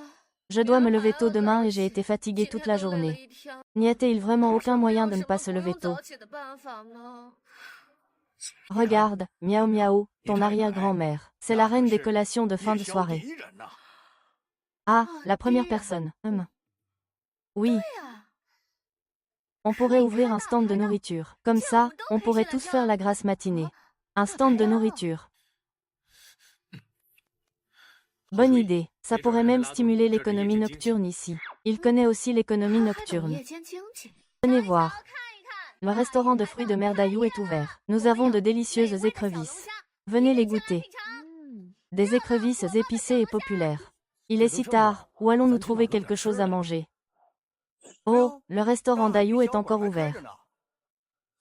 Je dois me lever tôt demain et j'ai été fatiguée toute la journée. N'y a-t-il vraiment aucun moyen de ne pas se lever tôt? Regarde, miaou miaou, ton arrière-grand-mère. C'est la reine des collations de fin de soirée. Ah, la première personne. Oui. On pourrait ouvrir un stand de nourriture. Comme ça, on pourrait tous faire la grasse matinée. Un stand de nourriture. Bonne idée. Ça pourrait même stimuler l'économie nocturne ici. Il connaît aussi l'économie nocturne. Venez voir. Le restaurant de fruits de mer d'Aïou est ouvert. Nous avons de délicieuses écrevisses. Venez les goûter. Des écrevisses épicées et populaires. Il est si tard, où allons-nous trouver quelque chose à manger? Oh, le restaurant d'Aïou est encore ouvert.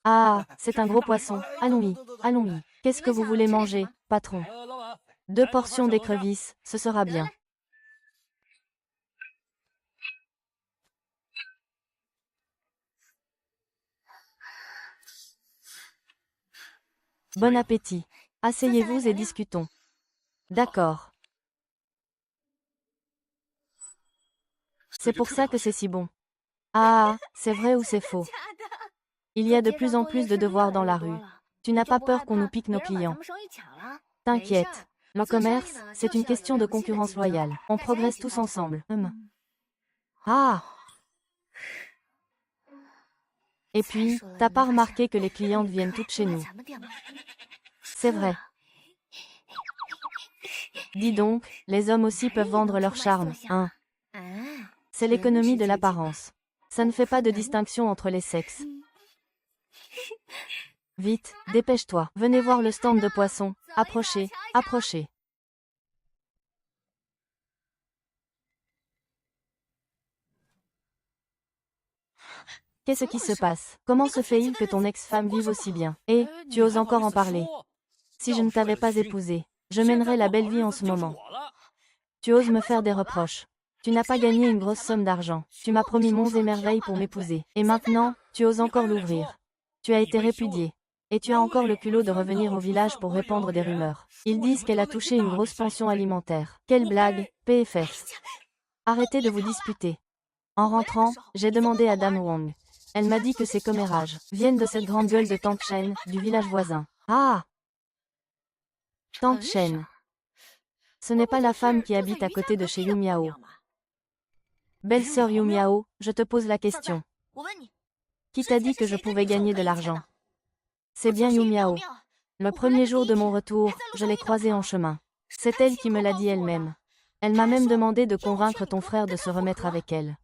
Ah, c'est un gros poisson. Allons-y, allons-y. Qu'est-ce que vous voulez manger, patron? 2 portions d'écrevisses, ce sera bien. Bon appétit. Asseyez-vous et discutons. D'accord. C'est pour ça que c'est si bon. Ah, c'est vrai ou c'est faux? Il y a de plus en plus de devoirs dans la rue. Tu n'as pas peur qu'on nous pique nos clients? T'inquiète. Le commerce, c'est une question de concurrence loyale. On progresse tous ensemble. Ah! Et puis, t'as pas remarqué que les clientes viennent toutes chez nous? C'est vrai. Dis donc, les hommes aussi peuvent vendre leur charme, hein? C'est l'économie de l'apparence. Ça ne fait pas de distinction entre les sexes. Vite, dépêche-toi. Venez voir le stand de poissons. Approchez, approchez. Qu'est-ce qui se passe? Comment se fait-il que ton ex-femme vive aussi bien? Et, tu oses encore en parler? Si je ne t'avais pas épousé, je mènerais la belle vie en ce moment. Tu oses me faire des reproches. Tu n'as pas gagné une grosse somme d'argent. Tu m'as promis monts et merveilles pour m'épouser. Et maintenant, tu oses encore l'ouvrir. Tu as été répudié. Et tu as encore le culot de revenir au village pour répandre des rumeurs. Ils disent qu'elle a touché une grosse pension alimentaire. Quelle blague, PFF. Arrêtez de vous disputer. En rentrant, j'ai demandé à Dame Wang. Elle m'a dit que ces commérages viennent de cette grande gueule de Tante Chen, du village voisin. Ah! Tante Chen. Ce n'est pas la femme qui habite à côté de chez Yu Miao. Belle-sœur Yu Miao, je te pose la question. Qui t'a dit que je pouvais gagner de l'argent? C'est bien Yu Miao. Le premier jour de mon retour, je l'ai croisée en chemin. C'est elle qui me l'a dit elle-même. Elle m'a même demandé de convaincre ton frère de se remettre avec elle.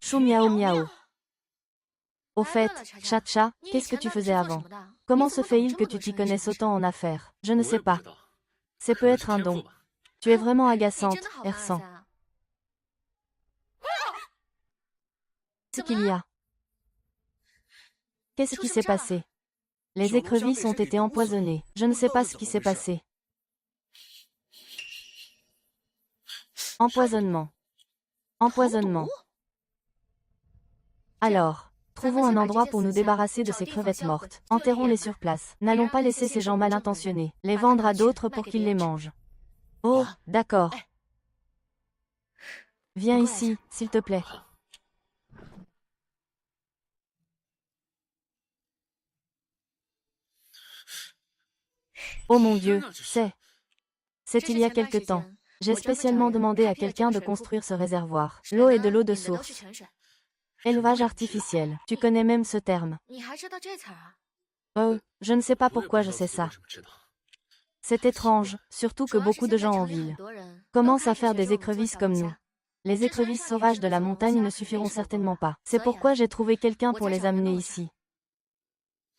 Chou miao miao. Au fait, Cha-Cha, qu'est-ce que tu faisais avant? Comment se fait-il que tu t'y connaisses autant en affaires? Je ne sais pas. C'est peut-être un don. Tu es vraiment agaçante, Ersan. Qu'est-ce qu'il y a? Qu'est-ce qui s'est passé? Les écrevisses ont été empoisonnées. Je ne sais pas ce qui s'est passé. Empoisonnement. Empoisonnement. Alors, trouvons un endroit pour nous débarrasser de ces crevettes mortes. Enterrons-les sur place. N'allons pas laisser ces gens mal intentionnés les vendre à d'autres pour qu'ils les mangent. Oh, d'accord. Viens ici, s'il te plaît. Oh mon Dieu, c'est il y a quelque temps. J'ai spécialement demandé à quelqu'un de construire ce réservoir. L'eau est de l'eau de source. Élevage artificiel. Tu connais même ce terme. Oh, je ne sais pas pourquoi je sais ça. C'est étrange, surtout que beaucoup de gens en ville commencent à faire des écrevisses comme nous. Les écrevisses sauvages de la montagne ne suffiront certainement pas. C'est pourquoi j'ai trouvé quelqu'un pour les amener ici.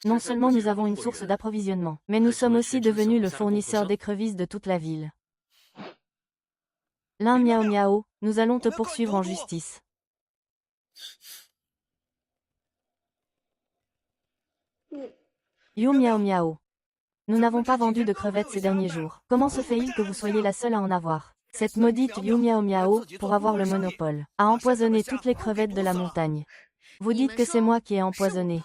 Non seulement nous avons une source d'approvisionnement, mais nous sommes aussi devenus le fournisseur d'écrevisses de toute la ville. Lin Miao Miao, nous allons te poursuivre en justice. Yu Miao Miao. Nous n'avons pas vendu de crevettes ces derniers jours. Comment se fait-il que vous soyez la seule à en avoir? Cette maudite Yu Miao Miao, pour avoir le monopole, a empoisonné toutes les crevettes de la montagne. Vous dites que c'est moi qui ai empoisonné.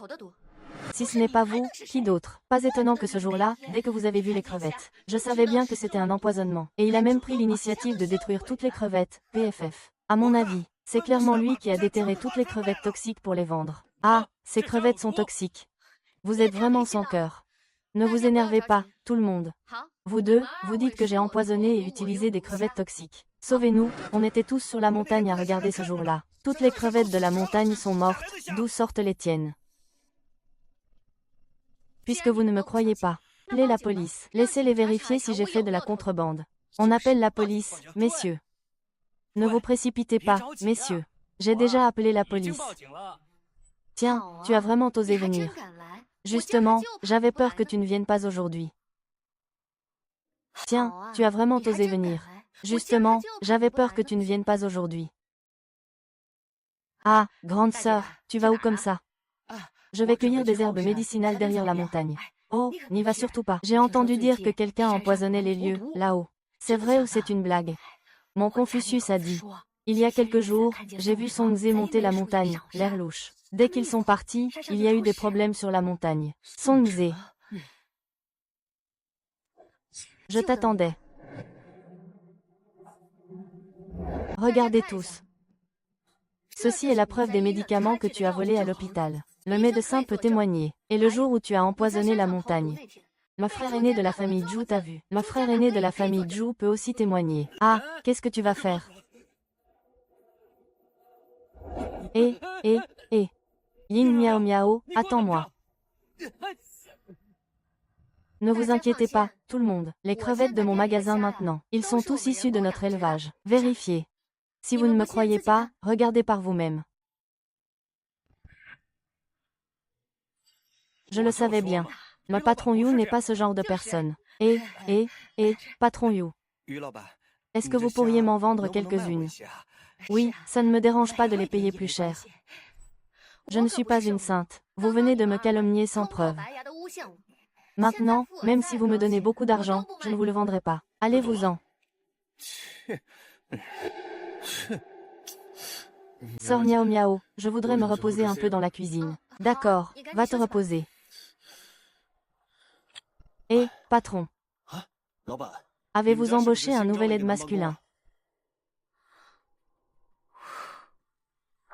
Si ce n'est pas vous, qui d'autre? Pas étonnant que ce jour-là, dès que vous avez vu les crevettes, je savais bien que c'était un empoisonnement. Et il a même pris l'initiative de détruire toutes les crevettes, PFF. À mon avis, c'est clairement lui qui a déterré toutes les crevettes toxiques pour les vendre. Ah, ces crevettes sont toxiques. Vous êtes vraiment sans cœur. Ne vous énervez pas, tout le monde. Vous deux, vous dites que j'ai empoisonné et utilisé des crevettes toxiques. Sauvez-nous, on était tous sur la montagne à regarder ce jour-là. Toutes les crevettes de la montagne sont mortes, d'où sortent les tiennes? Puisque vous ne me croyez pas, appelez la police. Laissez-les vérifier si j'ai fait de la contrebande. On appelle la police, messieurs. Ne vous précipitez pas, messieurs. J'ai déjà appelé la police. Tiens, tu as vraiment osé venir. Justement, j'avais peur que tu ne viennes pas aujourd'hui. Tiens, tu as vraiment osé venir. Justement, j'avais peur que tu ne viennes pas aujourd'hui. Ah, grande sœur, tu vas où comme ça? Je vais cueillir des herbes médicinales derrière la montagne. Oh, n'y va surtout pas. J'ai entendu dire que quelqu'un empoisonnait les lieux, là-haut. C'est vrai ou c'est une blague? Mon Confucius a dit. Il y a quelques jours, j'ai vu Song Zhe monter la montagne, l'air louche. Dès qu'ils sont partis, il y a eu des problèmes sur la montagne. Song Zhe. Je t'attendais. Regardez tous. Ceci est la preuve des médicaments que tu as volés à l'hôpital. Le médecin peut témoigner. Et le jour où tu as empoisonné la montagne. Le frère aîné de la famille Zhu t'a vu. Le frère aîné de la famille Zhu peut aussi témoigner. Ah, qu'est-ce que tu vas faire? Eh, eh, eh. Yin Miao Miao, attends-moi. Ne vous inquiétez pas, tout le monde. Les crevettes de mon magasin maintenant. Ils sont tous issus de notre élevage. Vérifiez. Si vous ne me croyez pas, regardez par vous-même. Je le savais bien. Le patron Yu n'est pas ce genre de personne. Patron Yu. Est-ce que vous pourriez m'en vendre quelques-unes? Oui, ça ne me dérange pas de les payer plus cher. Je ne suis pas une sainte. Vous venez de me calomnier sans preuve. Maintenant, même si vous me donnez beaucoup d'argent, je ne vous le vendrai pas. Allez-vous-en. Sors Miao Miao, je voudrais me reposer un peu dans la cuisine. D'accord, va te reposer. Patron. Avez-vous embauché un nouvel aide masculin?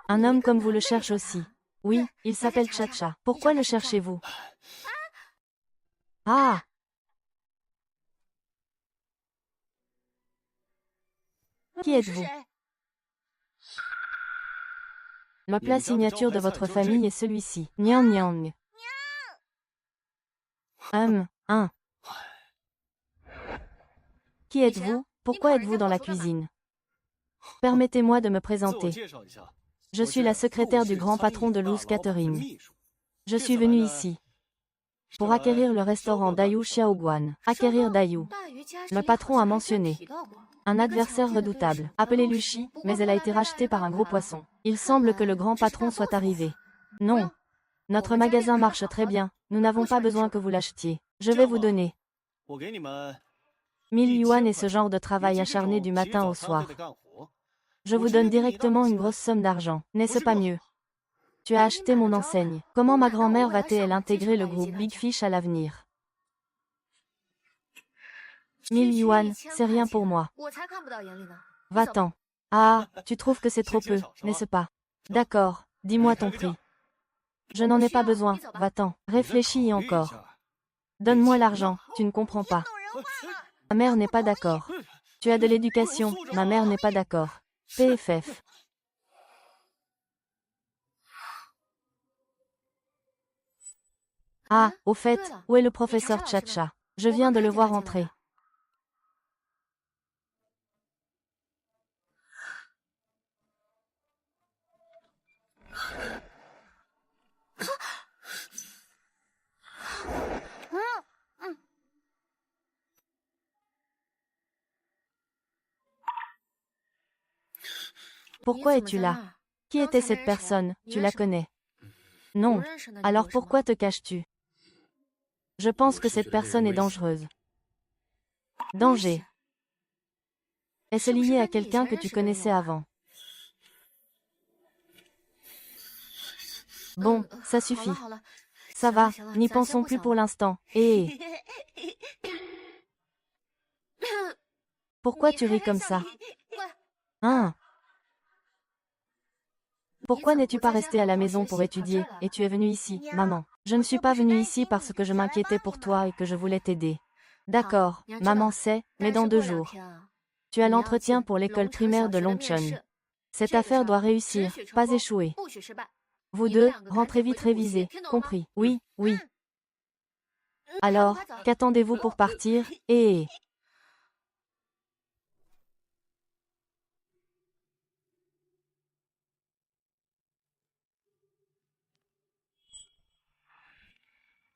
Un homme comme vous le cherche aussi. Oui, il s'appelle Chacha. Pourquoi le cherchez-vous? Ah! Qui êtes-vous? Le plat signature de votre famille est celui-ci. Nyang Nyang. Qui êtes-vous? Pourquoi êtes-vous dans la cuisine? Permettez-moi de me présenter. Je suis la secrétaire du grand patron de Loose Catering. Je suis venue ici pour acquérir le restaurant Dayu Xiaoguan. Acquérir Dayu. Le patron a mentionné un adversaire redoutable, appelé Luchi, mais elle a été rachetée par un gros poisson. Il semble que le grand patron soit arrivé. Non. Notre magasin marche très bien, nous n'avons pas besoin que vous l'achetiez. Je vais vous donner 1000 yuan et ce genre de travail acharné du matin au soir. Je vous donne directement une grosse somme d'argent, n'est-ce pas mieux? Tu as acheté mon enseigne. Comment ma grand-mère va-t-elle intégrer le groupe Big Fish à l'avenir? 1000 yuan, c'est rien pour moi. Va-t'en. Ah, tu trouves que c'est trop peu, n'est-ce pas? D'accord, dis-moi ton prix. Je n'en ai pas besoin, va-t'en. Réfléchis encore. Donne-moi l'argent, tu ne comprends pas. Ma mère n'est pas d'accord. Tu as de l'éducation, ma mère n'est pas d'accord. PFF. Ah, au fait, où est le professeur Chacha? Je viens de le voir entrer. Pourquoi es-tu là? Qui était cette personne? Tu la connais? Non. Alors pourquoi te caches-tu? Je pense que cette personne est dangereuse. Danger. Est-ce lié à quelqu'un que tu connaissais avant? Bon, ça suffit. Ça va, n'y pensons plus pour l'instant. Pourquoi tu ris comme ça? Hein? Pourquoi n'es-tu pas resté à la maison pour étudier, et tu es venu ici, maman? Je ne suis pas venue ici parce que je m'inquiétais pour toi et que je voulais t'aider. D'accord, maman sait, mais dans 2 jours. Tu as l'entretien pour l'école primaire de Longchun. Cette affaire doit réussir, pas échouer. Vous deux, rentrez vite réviser, compris? Oui, oui. Alors, qu'attendez-vous pour partir?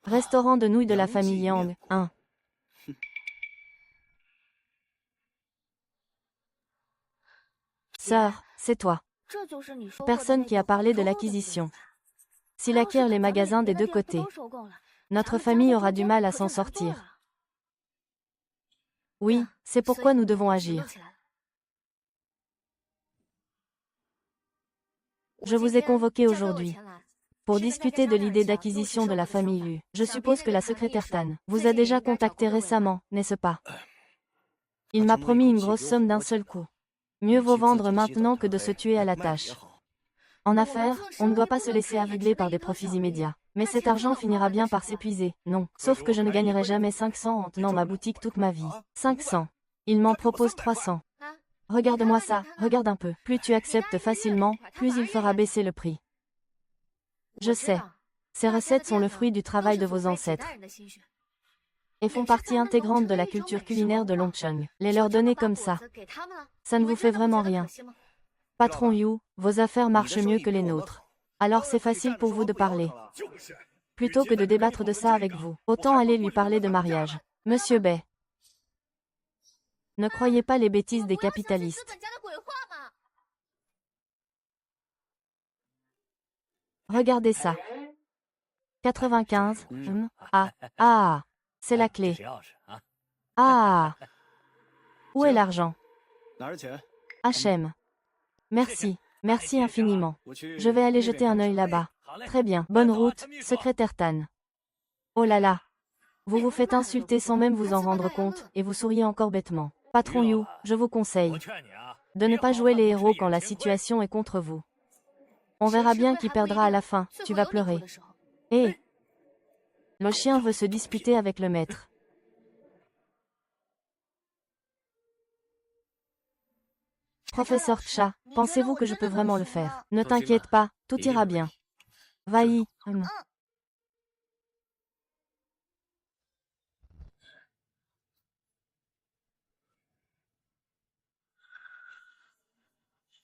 Restaurant de nouilles de la famille Yang, 1. Sœur, c'est toi. Personne qui a parlé de l'acquisition. S'il acquiert les magasins des 2 côtés, notre famille aura du mal à s'en sortir. Oui, c'est pourquoi nous devons agir. Je vous ai convoqué aujourd'hui pour discuter de l'idée d'acquisition de la famille Lu. Je suppose que la secrétaire Tan vous a déjà contacté récemment, n'est-ce pas? Il m'a promis une grosse somme d'un seul coup. Mieux vaut vendre maintenant que de se tuer à la tâche. En affaires, on ne doit pas se laisser aveugler par des profits immédiats. Mais cet argent finira bien par s'épuiser, non. Sauf que je ne gagnerai jamais 500 en tenant ma boutique toute ma vie. 500. Il m'en propose 300. Regarde-moi ça, regarde un peu. Plus tu acceptes facilement, plus il fera baisser le prix. Je sais. Ces recettes sont le fruit du travail de vos ancêtres et font partie intégrante de la culture culinaire de Longcheng. Les leur donner comme ça ne vous fait vraiment rien. Patron Yu, vos affaires marchent mieux que les nôtres. Alors c'est facile pour vous de parler. Plutôt que de débattre de ça avec vous, autant aller lui parler de mariage. Monsieur Bai. Ne croyez pas les bêtises des capitalistes. Regardez ça. 95, c'est la clé. Ah, où est l'argent? H&M. Merci, merci infiniment. Je vais aller jeter un œil là-bas. Très bien, bonne route, secrétaire Tan. Oh là là. Vous vous faites insulter sans même vous en rendre compte, et vous souriez encore bêtement. Patron Yu, je vous conseille de ne pas jouer les héros quand la situation est contre vous. On verra bien qui perdra à la fin, tu vas pleurer. Hé! Le chien veut se disputer avec le maître. Professeur Cha, pensez-vous que je peux vraiment le faire? Ne t'inquiète pas, tout ira bien. Va-y.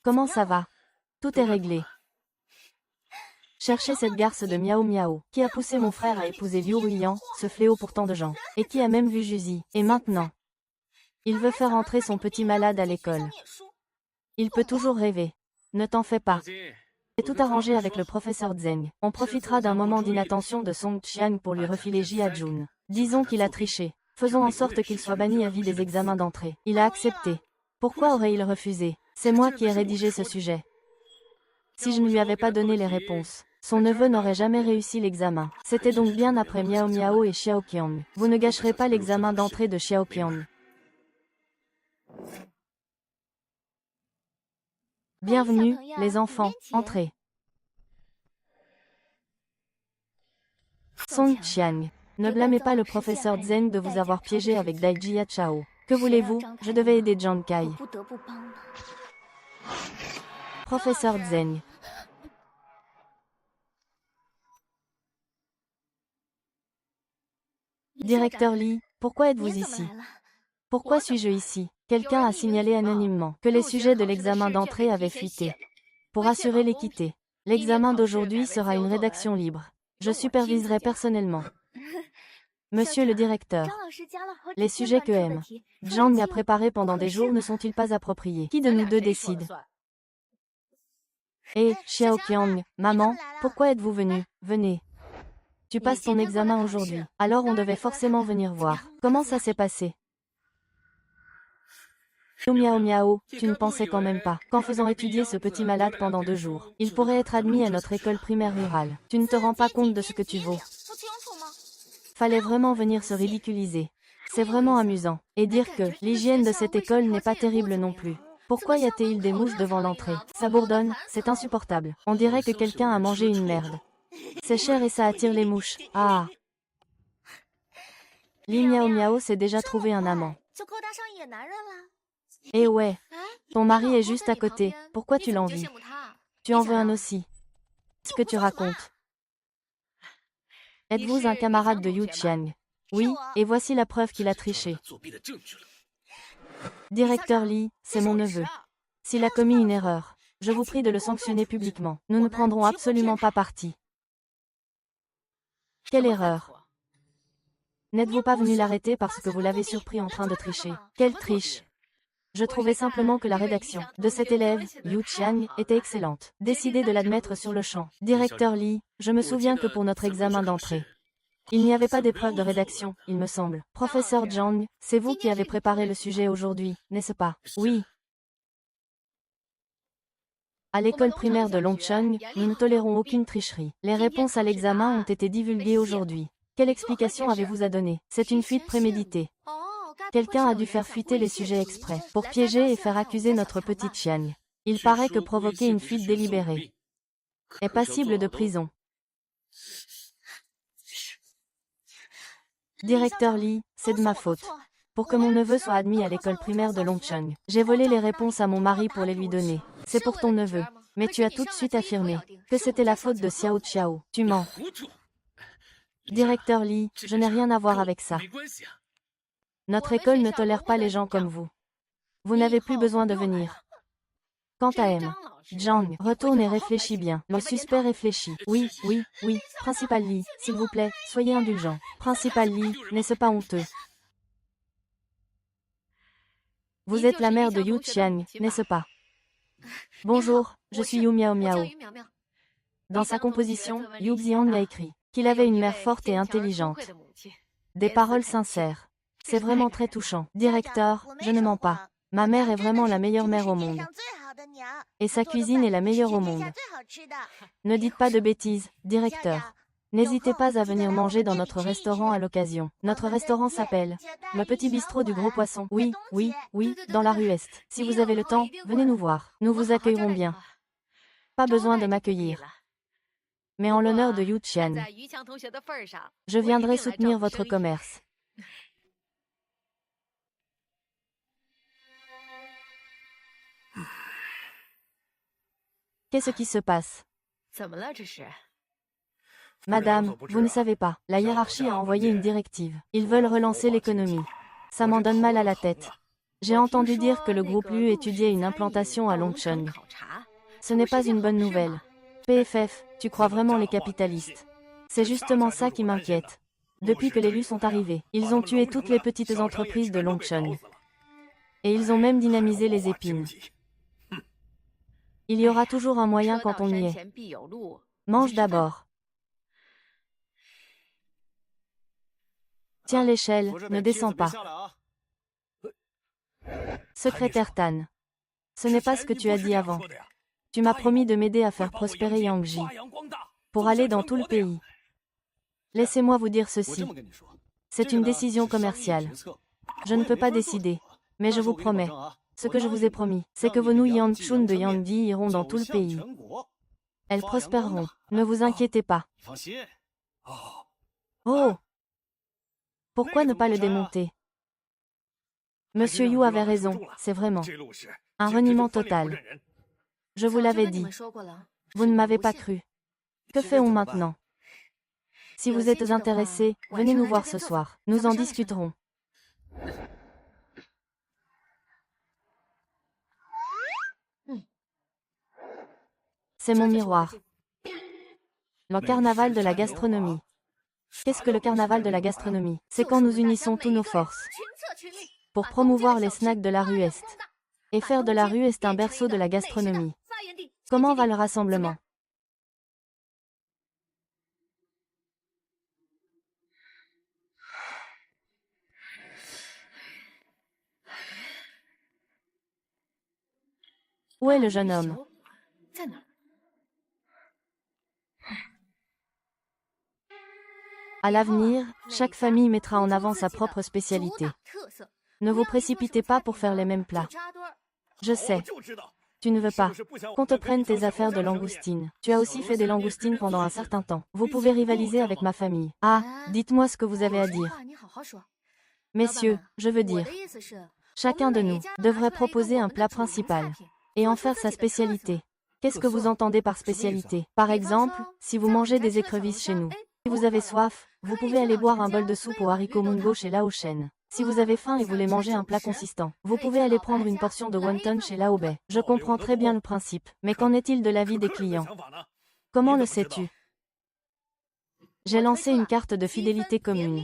Comment ça va? Tout est réglé. Cherchez cette garce de Miao Miao, qui a poussé mon frère à épouser Liu Ruiyan, ce fléau pour tant de gens, et qui a même vu Juzi. Et maintenant, il veut faire entrer son petit malade à l'école. Il peut toujours rêver. Ne t'en fais pas. C'est tout arrangé avec le professeur Zeng. On profitera d'un moment d'inattention de Song Qian pour lui refiler Jia Jun. Disons qu'il a triché. Faisons en sorte qu'il soit banni à vie des examens d'entrée. Il a accepté. Pourquoi aurait-il refusé? C'est moi qui ai rédigé ce sujet. Si je ne lui avais pas donné les réponses, son neveu n'aurait jamais réussi l'examen. C'était donc bien après Miao Miao et Xiao Qiang. Vous ne gâcherez pas l'examen d'entrée de Xiao Qiang. Bienvenue, les enfants, entrez. Song Qiang. Ne blâmez pas le professeur Zeng de vous avoir piégé avec Dai Jia Chao. Que voulez-vous, je devais aider Zhang Kai. Professeur Zeng. Directeur Li, pourquoi êtes-vous ici? Pourquoi suis-je ici? Quelqu'un a signalé anonymement que les sujets de l'examen d'entrée avaient fuité. Pour assurer l'équité, l'examen d'aujourd'hui sera une rédaction libre. Je superviserai personnellement. Monsieur le directeur, les sujets que M. Zhang a préparés pendant des jours ne sont-ils pas appropriés? Qui de nous deux décide? Eh, Xiao Qiang, maman, pourquoi êtes-vous venue? Venez. Tu passes ton examen aujourd'hui, alors on devait forcément venir voir. Comment ça s'est passé? Miao Miao, tu ne pensais quand même pas qu'en faisant étudier ce petit malade pendant 2 jours, il pourrait être admis à notre école primaire rurale. Tu ne te rends pas compte de ce que tu vaux. Fallait vraiment venir se ridiculiser. C'est vraiment amusant. Et dire que l'hygiène de cette école n'est pas terrible non plus. Pourquoi y a-t-il des mouches devant l'entrée? Ça bourdonne, c'est insupportable. On dirait que quelqu'un a mangé une merde. C'est cher et ça attire les mouches. Ah. Li Miao Miao s'est déjà trouvé un amant. Eh ouais, ton mari est juste à côté, pourquoi tu l'envies? Tu en veux un aussi. Ce que tu racontes. Êtes-vous un camarade de Yu Qiang? Oui, et voici la preuve qu'il a triché. Directeur Li, c'est mon neveu. S'il a commis une erreur, je vous prie de le sanctionner publiquement. Nous ne prendrons absolument pas parti. Quelle erreur? N'êtes-vous pas venu l'arrêter parce que vous l'avez surpris en train de tricher? Quelle triche? Je trouvais simplement que la rédaction de cet élève, Yu Qiang, était excellente. Décidez de l'admettre sur le champ. Directeur Li, je me souviens que pour notre examen d'entrée, il n'y avait pas d'épreuve de rédaction, il me semble. Professeur Zhang, c'est vous qui avez préparé le sujet aujourd'hui, n'est-ce pas? Oui. À l'école primaire de Longcheng, nous ne tolérons aucune tricherie. Les réponses à l'examen ont été divulguées aujourd'hui. Quelle explication avez-vous à donner? C'est une fuite préméditée. Quelqu'un a dû faire fuiter les sujets exprès, pour piéger et faire accuser notre petite chienne. Il paraît que provoquer une fuite délibérée est passible de prison. Directeur Li, c'est de ma faute. Pour que mon neveu soit admis à l'école primaire de Longcheng. J'ai volé les réponses à mon mari pour les lui donner. C'est pour ton neveu. Mais tu as tout de suite affirmé que c'était la faute de Xiao Qiao. Tu mens. Directeur Li, je n'ai rien à voir avec ça. Notre école ne tolère pas les gens comme vous. Vous n'avez plus besoin de venir. Quant à M. Zhang, retourne et réfléchis bien. Le suspect réfléchit. Oui, oui, oui. Principal Li, s'il vous plaît, soyez indulgent. Principal Li, n'est-ce pas honteux? Vous êtes la mère de Yu Qian, n'est-ce pas? Bonjour, je suis Yu Miao Miao. Dans sa composition, Yu Xiang a écrit qu'il avait une mère forte et intelligente. Des paroles sincères. C'est vraiment très touchant. Directeur, je ne mens pas. Ma mère est vraiment la meilleure mère au monde. Et sa cuisine est la meilleure au monde. Ne dites pas de bêtises, directeur. N'hésitez pas à venir manger dans notre restaurant à l'occasion. Notre restaurant s'appelle le Petit Bistrot du Gros Poisson. Oui, oui, oui, dans la rue Est. Si vous avez le temps, venez nous voir. Nous vous accueillerons bien. Pas besoin de m'accueillir. Mais en l'honneur de Yu Qian, je viendrai soutenir votre commerce. Qu'est-ce qui se passe? Madame, vous ne savez pas. La hiérarchie a envoyé une directive. Ils veulent relancer l'économie. Ça m'en donne mal à la tête. J'ai entendu dire que le groupe Lu étudiait une implantation à Longcheng. Ce n'est pas une bonne nouvelle. PFF, tu crois vraiment les capitalistes? C'est justement ça qui m'inquiète. Depuis que les Lu sont arrivés, ils ont tué toutes les petites entreprises de Longcheng. Et ils ont même dynamisé les épines. Il y aura toujours un moyen quand on y est. Mange d'abord. Tiens l'échelle, ne descends pas. Secrétaire Tan. Ce n'est pas ce que tu as dit avant. Tu m'as promis de m'aider à faire prospérer Yangji. Pour aller dans tout le pays. Laissez-moi vous dire ceci. C'est une décision commerciale. Je ne peux pas décider. Mais je vous promets. Ce que je vous ai promis, c'est que vos nouilles Yanchun de Yangji iront dans tout le pays. Elles prospéreront. Ne vous inquiétez pas. Oh! Pourquoi ne pas le démonter? Monsieur Yu avait raison, c'est vraiment un reniement total. Je vous l'avais dit. Vous ne m'avez pas cru. Que fait-on maintenant? Si vous êtes intéressé, venez nous voir ce soir. Nous en discuterons. C'est mon miroir. Le carnaval de la gastronomie. Qu'est-ce que le carnaval de la gastronomie? C'est quand nous unissons tous nos forces pour promouvoir les snacks de la rue Est et faire de la rue Est un berceau de la gastronomie. Comment va le rassemblement? Où est le jeune homme? À l'avenir, chaque famille mettra en avant sa propre spécialité. Ne vous précipitez pas pour faire les mêmes plats. Je sais. Tu ne veux pas qu'on te prenne tes affaires de langoustine. Tu as aussi fait des langoustines pendant un certain temps. Vous pouvez rivaliser avec ma famille. Ah, dites-moi ce que vous avez à dire. Messieurs, je veux dire, chacun de nous devrait proposer un plat principal et en faire sa spécialité. Qu'est-ce que vous entendez par spécialité? Par exemple, si vous mangez des écrevisses chez nous, si vous avez soif, vous pouvez aller boire un bol de soupe aux haricots mungo chez Lao Shen. Si vous avez faim et voulez manger un plat consistant, vous pouvez aller prendre une portion de wonton chez Lao Bei. Je comprends très bien le principe, mais qu'en est-il de l'avis des clients? Comment le sais-tu? J'ai lancé une carte de fidélité commune.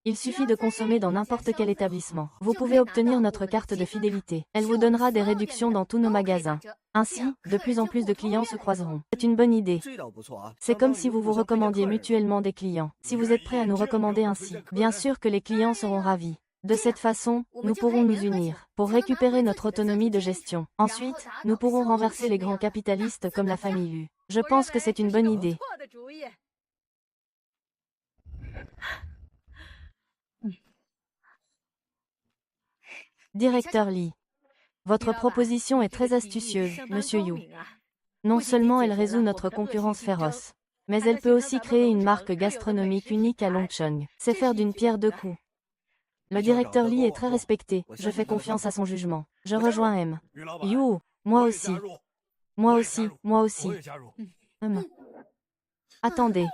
Il suffit de consommer dans n'importe quel établissement. Vous pouvez obtenir notre carte de fidélité. Elle vous donnera des réductions dans tous nos magasins. Ainsi, de plus en plus de clients se croiseront. C'est une bonne idée. C'est comme si vous vous recommandiez mutuellement des clients. Si vous êtes prêt à nous recommander ainsi, bien sûr que les clients seront ravis. De cette façon, nous pourrons nous unir pour récupérer notre autonomie de gestion. Ensuite, nous pourrons renverser les grands capitalistes comme la famille Lu. Je pense que c'est une bonne idée. Directeur Li. Votre proposition est très astucieuse, Monsieur Yu. Non seulement elle résout notre concurrence féroce, mais elle peut aussi créer une marque gastronomique unique à Longcheng. C'est faire d'une pierre deux coups. Le directeur Lee est très respecté, je fais confiance à son jugement. Je rejoins M. You, moi aussi. Moi aussi, moi aussi. Attendez.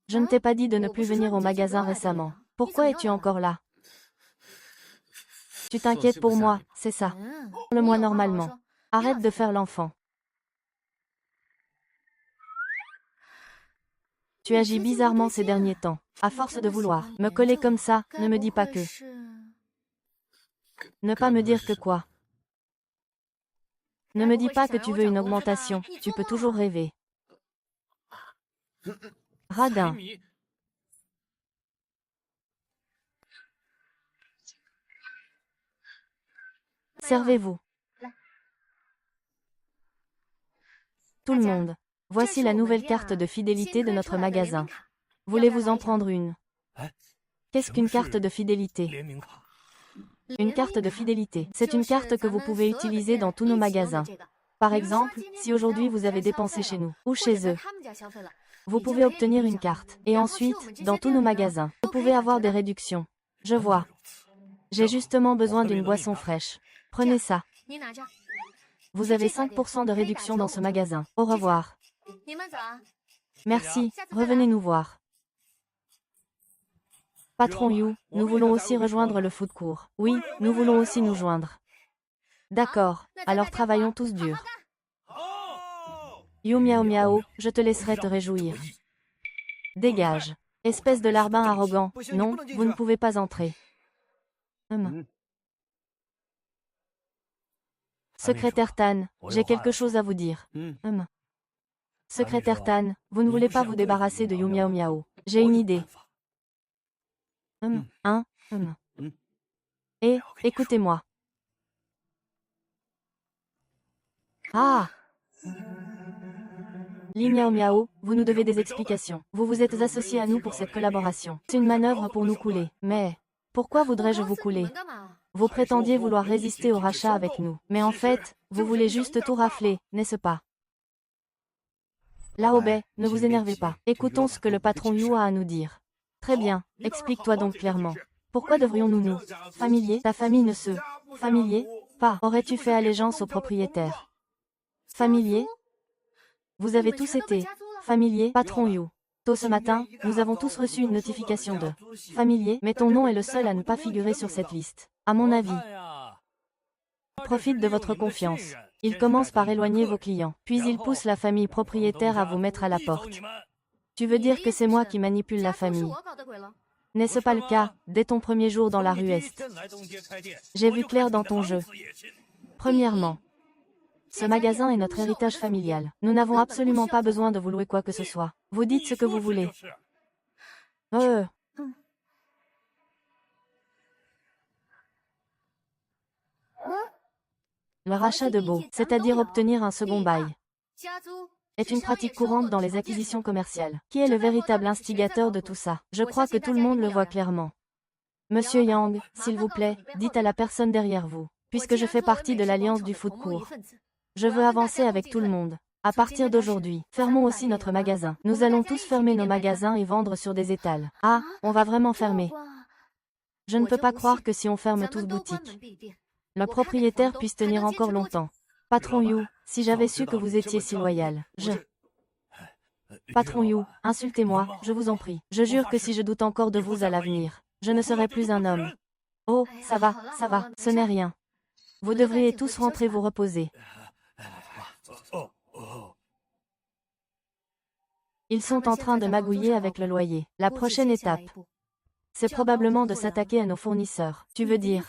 Je ne t'ai pas dit de ne plus venir au magasin récemment. Pourquoi es-tu encore là? Tu t'inquiètes pour moi, c'est ça. Parle-moi normalement. Arrête de faire l'enfant. Tu agis bizarrement ces derniers temps. À force de vouloir me coller comme ça, ne me dis pas que... Ne pas me dire que quoi? Ne me dis pas que tu veux une augmentation, tu peux toujours rêver. Radin. Servez-vous. Tout le monde. Voici la nouvelle carte de fidélité de notre magasin. Voulez-vous en prendre une? Qu'est-ce qu'une carte de fidélité? Une carte de fidélité, c'est une carte que vous pouvez utiliser dans tous nos magasins. Par exemple, si aujourd'hui vous avez dépensé chez nous, ou chez eux, vous pouvez obtenir une carte. Et ensuite, dans tous nos magasins, vous pouvez avoir des réductions. Je vois. J'ai justement besoin d'une boisson fraîche. Prenez ça. Vous avez 5% de réduction dans ce magasin. Au revoir. Merci, revenez nous voir. Patron Yu, nous voulons aussi rejoindre le food court. Oui, nous voulons aussi nous joindre. D'accord, alors travaillons tous dur. Yu miao miao, je te laisserai te réjouir. Dégage. Espèce de larbin arrogant. Non, vous ne pouvez pas entrer. Secrétaire Tan, j'ai quelque chose à vous dire. Secrétaire Tan, vous ne voulez pas vous débarrasser de Yu miao miao. J'ai une idée. Et, écoutez-moi. Ah! Li miao miao, vous nous devez des explications. Vous vous êtes associé à nous pour cette collaboration. C'est une manœuvre pour nous couler. Mais, pourquoi voudrais-je vous couler? Vous prétendiez vouloir résister au rachat avec nous. Mais en fait, vous voulez juste tout rafler, n'est-ce pas? Lao Bei, ne vous énervez pas. Écoutons ce que le patron Yu a à nous dire. Très bien, explique-toi donc clairement. Pourquoi devrions-nous nous? Familier, ta famille ne se... Familier? Pas. Aurais-tu fait allégeance au propriétaire? Familier? Vous avez tous été... Familier, patron Yu. Tôt ce matin, nous avons tous reçu une notification de... Familier, mais ton nom est le seul à ne pas figurer sur cette liste. À mon avis. Profite de votre confiance. Il commence par éloigner vos clients, puis il pousse la famille propriétaire à vous mettre à la porte. Tu veux dire que c'est moi qui manipule la famille? N'est-ce pas le cas, dès ton premier jour dans la rue Est? J'ai vu clair dans ton jeu. Premièrement, ce magasin est notre héritage familial. Nous n'avons absolument pas besoin de vous louer quoi que ce soit. Vous dites ce que vous voulez. Le rachat de baux, c'est-à-dire obtenir un second bail, est une pratique courante dans les acquisitions commerciales. Qui est le véritable instigateur de tout ça? Je crois que tout le monde le voit clairement. Monsieur Yang, s'il vous plaît, dites à la personne derrière vous, puisque je fais partie de l'alliance du food court. Je veux avancer avec tout le monde. À partir d'aujourd'hui, fermons aussi notre magasin. Nous allons tous fermer nos magasins et vendre sur des étals. Ah, on va vraiment fermer. Je ne peux pas croire que si on ferme tous boutiques, le propriétaire puisse tenir encore longtemps. Patron Yu, si j'avais su que vous étiez si loyal, Patron Yu, insultez-moi, je vous en prie. Je jure que si je doute encore de vous à l'avenir, je ne serai plus un homme. Oh, ça va, ce n'est rien. Vous devriez tous rentrer vous reposer. Ils sont en train de magouiller avec le loyer. La prochaine étape, c'est probablement de s'attaquer à nos fournisseurs. Tu veux dire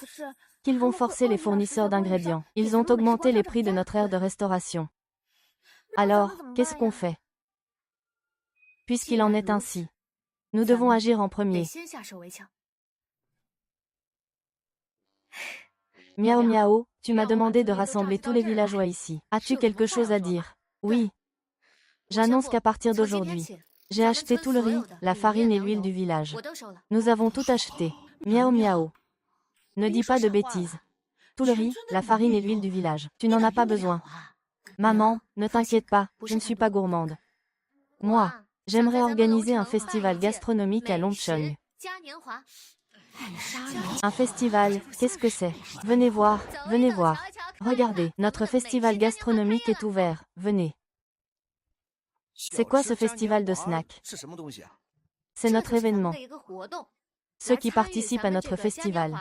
qu'ils vont forcer les fournisseurs d'ingrédients. Ils ont augmenté les prix de notre aire de restauration. Alors, qu'est-ce qu'on fait? Puisqu'il en est ainsi, nous devons agir en premier. Miao miao, tu m'as demandé de rassembler tous les villageois ici. As-tu quelque chose à dire? Oui. J'annonce qu'à partir d'aujourd'hui, j'ai acheté tout le riz, la farine et l'huile du village. Nous avons tout acheté. Miao miao. Ne dis pas de bêtises. Tout le riz, la farine et l'huile du village. Tu n'en as pas besoin. Maman, ne t'inquiète pas, je ne suis pas gourmande. Moi, j'aimerais organiser un festival gastronomique à Longcheng. Un festival, qu'est-ce que c'est? Venez voir, venez voir. Regardez, notre festival gastronomique est ouvert, venez. C'est quoi ce festival de snacks? C'est notre événement. Ceux qui participent à notre festival.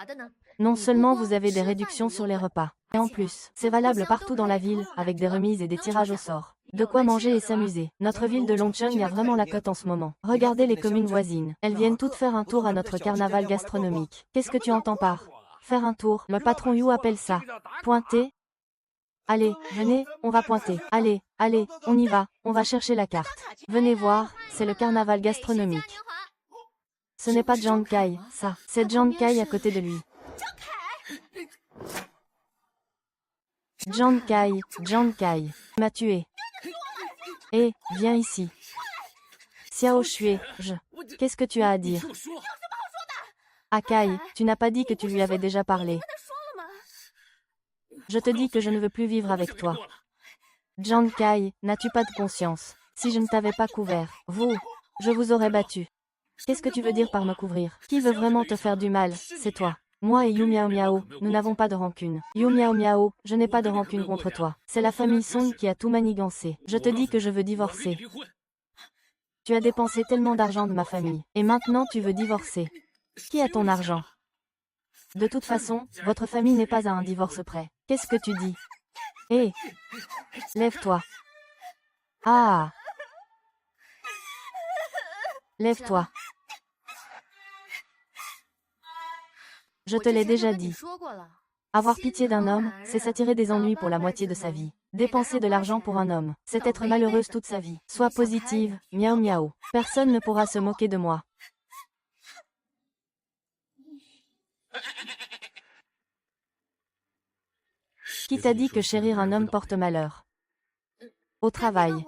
Non seulement vous avez des réductions sur les repas, et en plus, c'est valable partout dans la ville, avec des remises et des tirages au sort. De quoi manger et s'amuser. Notre ville de Longcheng a vraiment la cote en ce moment. Regardez les communes voisines. Elles viennent toutes faire un tour à notre carnaval gastronomique. Qu'est-ce que tu entends par faire un tour? Le patron Yu appelle ça pointer. Allez, venez, on va pointer. Allez, allez, on y va, on va chercher la carte. Venez voir, c'est le carnaval gastronomique. Ce n'est pas Zhang Kai, ça, c'est Zhang Kai à côté de lui. Zhang Kai, m'a tué. Hé, viens ici. Xiao Xue, qu'est-ce que tu as à dire? Ah Kai, tu n'as pas dit que tu lui avais déjà parlé. Je te dis que je ne veux plus vivre avec toi. Zhang Kai, n'as-tu pas de conscience? Si je ne t'avais pas couvert, je vous aurais battu. Qu'est-ce que tu veux dire par me couvrir? Qui veut vraiment te faire du mal? C'est toi. Moi et Yu Miao Miao, nous n'avons pas de rancune. Yu Miao Miao, je n'ai pas de rancune contre toi. C'est la famille Song qui a tout manigancé. Je te dis que je veux divorcer. Tu as dépensé tellement d'argent de ma famille. Et maintenant tu veux divorcer. Qui a ton argent? De toute façon, votre famille n'est pas à un divorce près. Qu'est-ce que tu dis? Hé, lève-toi. Ah. Lève-toi. Je te l'ai déjà dit. Avoir pitié d'un homme, c'est s'attirer des ennuis pour la moitié de sa vie. Dépenser de l'argent pour un homme, c'est être malheureuse toute sa vie. Sois positive, miaou miaou. Personne ne pourra se moquer de moi. Qui t'a dit que chérir un homme porte malheur? Au travail.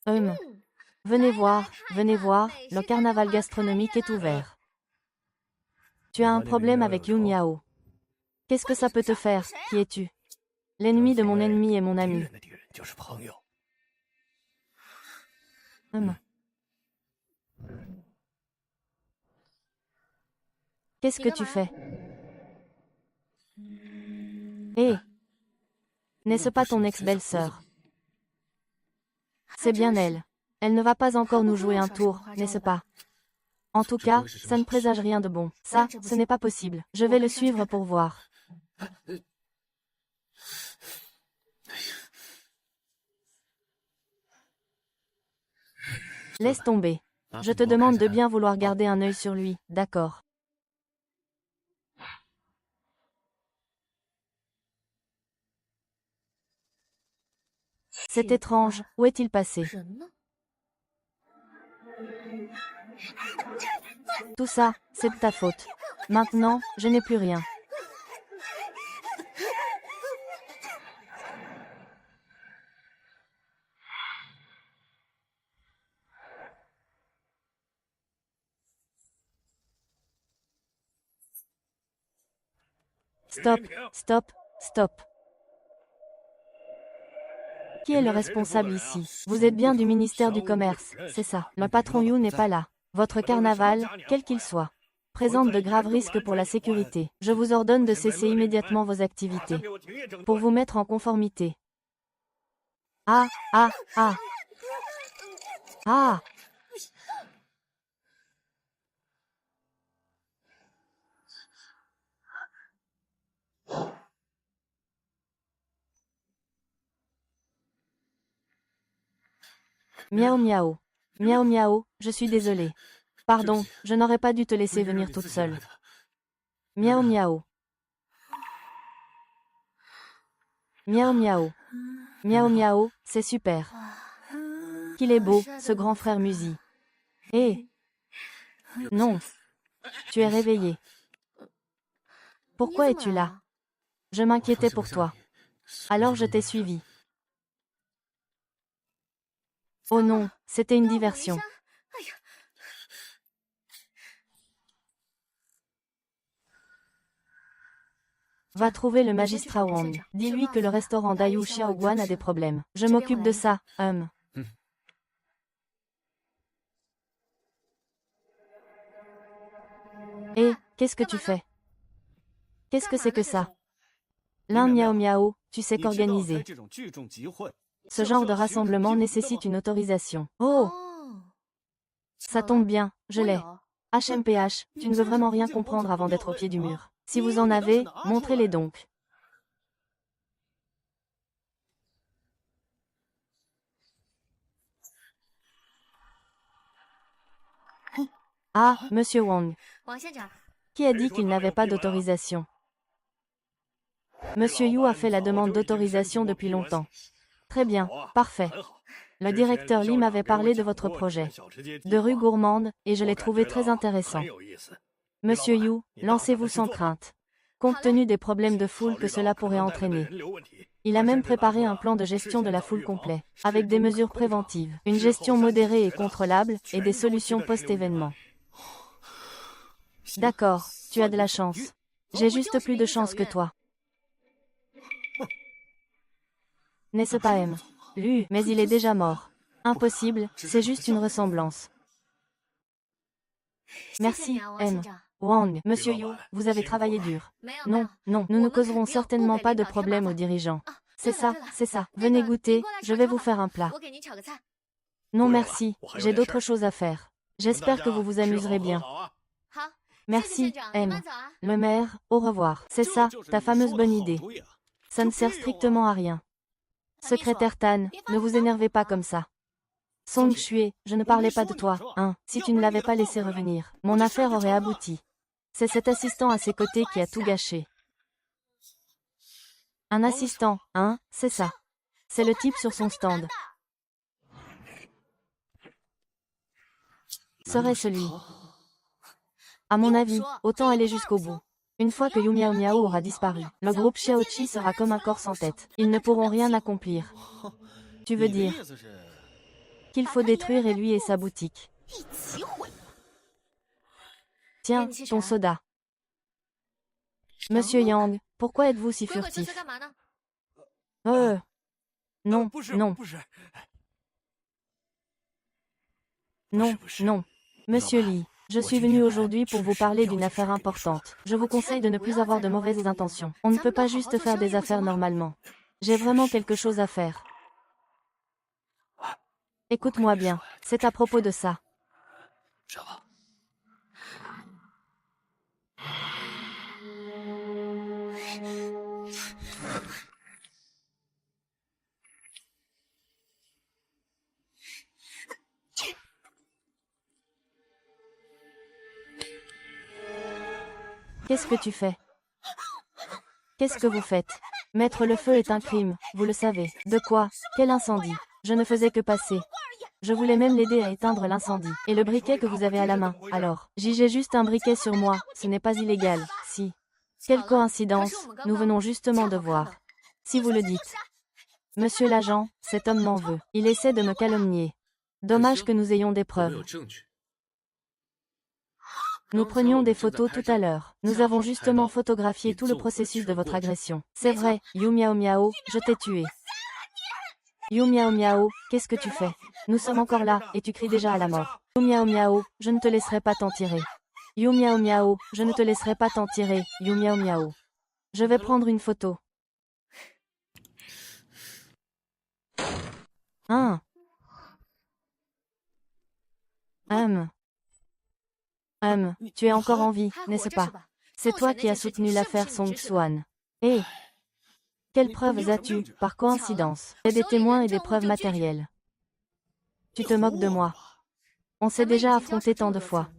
Venez voir, le carnaval gastronomique est ouvert. Tu as un problème avec Yu Miao. Qu'est-ce que ça peut te faire? Qui es-tu? L'ennemi de mon ennemi est mon ami. Qu'est-ce que tu fais? Hé! N'est-ce pas ton ex-belle-sœur? C'est bien elle. Elle ne va pas encore nous jouer un tour, n'est-ce pas? En tout cas, ça ne présage rien de bon. Ça, ce n'est pas possible. Je vais le suivre pour voir. Laisse tomber. Je te demande de bien vouloir garder un œil sur lui, d'accord? C'est étrange, où est-il passé? Tout ça, c'est de ta faute. Maintenant, je n'ai plus rien. Stop, stop, stop. Qui est le responsable ici? Vous êtes bien du ministère du Commerce, c'est ça. Le patron Yu n'est pas là. Votre carnaval, quel qu'il soit, présente de graves risques pour la sécurité. Je vous ordonne de cesser immédiatement vos activités. Pour vous mettre en conformité. Ah, ah, ah. Ah. Miaou miaou. Miaou miaou, je suis désolée. Pardon, je n'aurais pas dû te laisser venir toute seule. Miaou miaou. Miaou miaou. Miaou miaou, c'est super. Qu'il est beau, ce grand frère Musi. Hé. Non. Tu es réveillé. Pourquoi es-tu là? Je m'inquiétais pour toi. Alors je t'ai suivi. Oh non, c'était une diversion. Va trouver le magistrat Wang. Dis-lui que le restaurant d'Ayu Xiaoguan a des problèmes. Je m'occupe de ça, Hé, qu'est-ce que tu fais? Qu'est-ce que c'est que ça? L'un miao miao, tu sais qu'organiser ce genre de rassemblement nécessite une autorisation. Oh, ça tombe bien, je l'ai. HMPH, tu ne veux vraiment rien comprendre avant d'être au pied du mur. Si vous en avez, montrez-les donc. Ah, Monsieur Wang. Qui a dit qu'il n'avait pas d'autorisation? Monsieur Yu a fait la demande d'autorisation depuis longtemps. Très bien, parfait. Le directeur Li m'avait parlé de votre projet de rue gourmande, et je l'ai trouvé très intéressant. Monsieur Yu, lancez-vous sans crainte. Compte tenu des problèmes de foule que cela pourrait entraîner. Il a même préparé un plan de gestion de la foule complet, avec des mesures préventives, une gestion modérée et contrôlable, et des solutions post-événement. D'accord, tu as de la chance. J'ai juste plus de chance que toi. N'est-ce pas M? Lui, mais il est déjà mort. Impossible, c'est juste une ressemblance. Merci, M. Wang, Monsieur Yu, vous avez travaillé dur. Non, non, nous ne causerons certainement pas de problème aux dirigeants. C'est ça, c'est ça. Venez goûter, je vais vous faire un plat. Non merci, j'ai d'autres choses à faire. J'espère que vous vous amuserez bien. Merci, M. Le maire, au revoir. C'est ça, ta fameuse bonne idée. Ça ne sert strictement à rien. Secrétaire Tan, ne vous énervez pas comme ça. Song Xue, je ne parlais pas de toi, hein. Si tu ne l'avais pas laissé revenir, mon affaire aurait abouti. C'est cet assistant à ses côtés qui a tout gâché. Un assistant, hein, c'est ça. C'est le type sur son stand. Serait-ce lui? À mon avis, autant aller jusqu'au bout. Une fois que Yu Miao Miao aura disparu, le groupe Xiaoqi sera comme un corps sans tête. Ils ne pourront rien accomplir. Tu veux dire qu'il faut détruire et lui et sa boutique. Tiens, ton soda. Monsieur Yang, pourquoi êtes-vous si furtif? Non, non. Non, non. Monsieur Li, je suis venu aujourd'hui pour vous parler d'une affaire importante. Je vous conseille de ne plus avoir de mauvaises intentions. On ne peut pas juste faire des affaires normalement. J'ai vraiment quelque chose à faire. Écoute-moi bien, c'est à propos de ça. Qu'est-ce que tu fais? Qu'est-ce que vous faites? Mettre le feu est un crime, vous le savez. De quoi? Quel incendie? Je ne faisais que passer. Je voulais même l'aider à éteindre l'incendie. Et le briquet que vous avez à la main, alors? J'ai juste un briquet sur moi, ce n'est pas illégal, si. Quelle coïncidence, nous venons justement de voir. Si vous le dites. Monsieur l'agent, cet homme m'en veut. Il essaie de me calomnier. Dommage que nous ayons des preuves. Nous prenions des photos tout à l'heure. Nous avons justement photographié tout le processus de votre agression. C'est vrai, Yu Miao Miao, je t'ai tué. Yu Miao Miao, qu'est-ce que tu fais? Nous sommes encore là, et tu cries déjà à la mort. Yu Miao Miao, je ne te laisserai pas t'en tirer. Yu Miao Miao, je ne te laisserai pas t'en tirer, Yu Miao Miao. Je vais prendre une photo. Hein? Tu es encore en vie, n'est-ce pas? C'est toi qui as soutenu l'affaire Song Xuan. Hé! Quelles preuves as-tu, par coïncidence? J'ai des témoins et des preuves matérielles. Tu te moques de moi. On s'est déjà affronté tant de fois.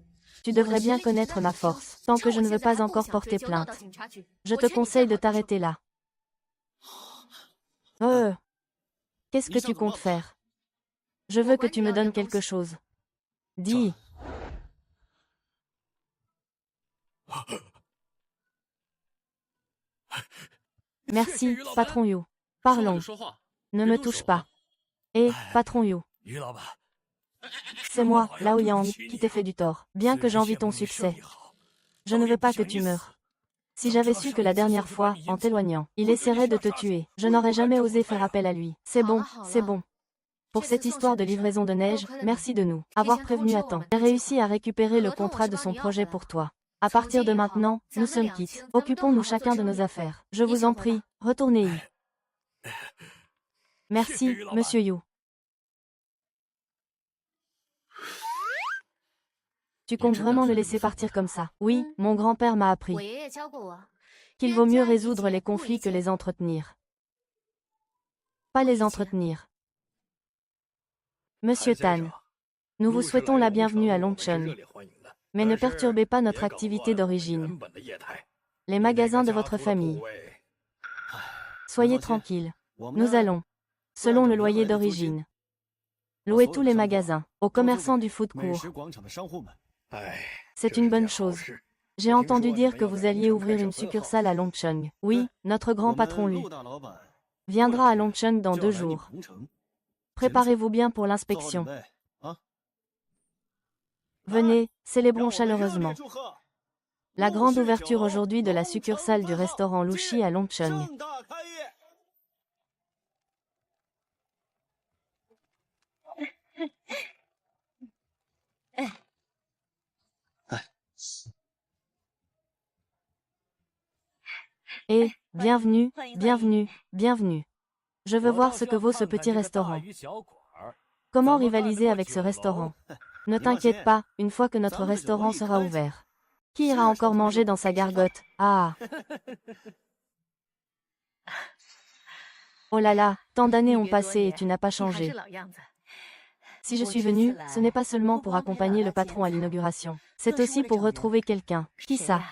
Tu devrais bien connaître ma force, tant que je ne veux pas encore porter plainte. Je te conseille de t'arrêter là. Qu'est-ce que tu comptes faire? Je veux que tu me donnes quelque chose. Dis. Merci, patron Yu. Parlons. Ne me touche pas. Hé, patron Yu. C'est moi, Lao Yang, qui t'ai fait du tort, bien que j'envie ton succès. Je ne veux pas que tu meures. Si j'avais su que la dernière fois, en t'éloignant, il essaierait de te tuer, je n'aurais jamais osé faire appel à lui. C'est bon, c'est bon. Pour cette histoire de livraison de neige, merci de nous avoir prévenu à temps. J'ai réussi à récupérer le contrat de son projet pour toi. À partir de maintenant, nous sommes quittes. Occupons-nous chacun de nos affaires. Je vous en prie, retournez-y. Merci, monsieur Yu. Tu comptes vraiment le laisser partir comme ça? Oui, mon grand-père m'a appris qu'il vaut mieux résoudre les conflits que les entretenir. Pas les entretenir. Monsieur Tan, nous vous souhaitons la bienvenue à Longcheng. Mais ne perturbez pas notre activité d'origine. Les magasins de votre famille. Soyez tranquille. Nous allons, selon le loyer d'origine, louer tous les magasins aux commerçants du food court. C'est une bonne chose. J'ai entendu dire que vous alliez ouvrir une succursale à Longcheng. Oui, notre grand patron Lu viendra à Longcheng dans 2 jours. Préparez-vous bien pour l'inspection. Venez, célébrons chaleureusement la grande ouverture aujourd'hui de la succursale du restaurant Lushi à Longcheng. Et, bienvenue, bienvenue, bienvenue. Je veux voir ce que vaut ce petit restaurant. Comment rivaliser avec ce restaurant? Ne t'inquiète pas, une fois que notre restaurant sera ouvert. Qui ira encore manger dans sa gargote? Ah! Oh là là, tant d'années ont passé et tu n'as pas changé. Si je suis venue, ce n'est pas seulement pour accompagner le patron à l'inauguration. C'est aussi pour retrouver quelqu'un. Qui ça?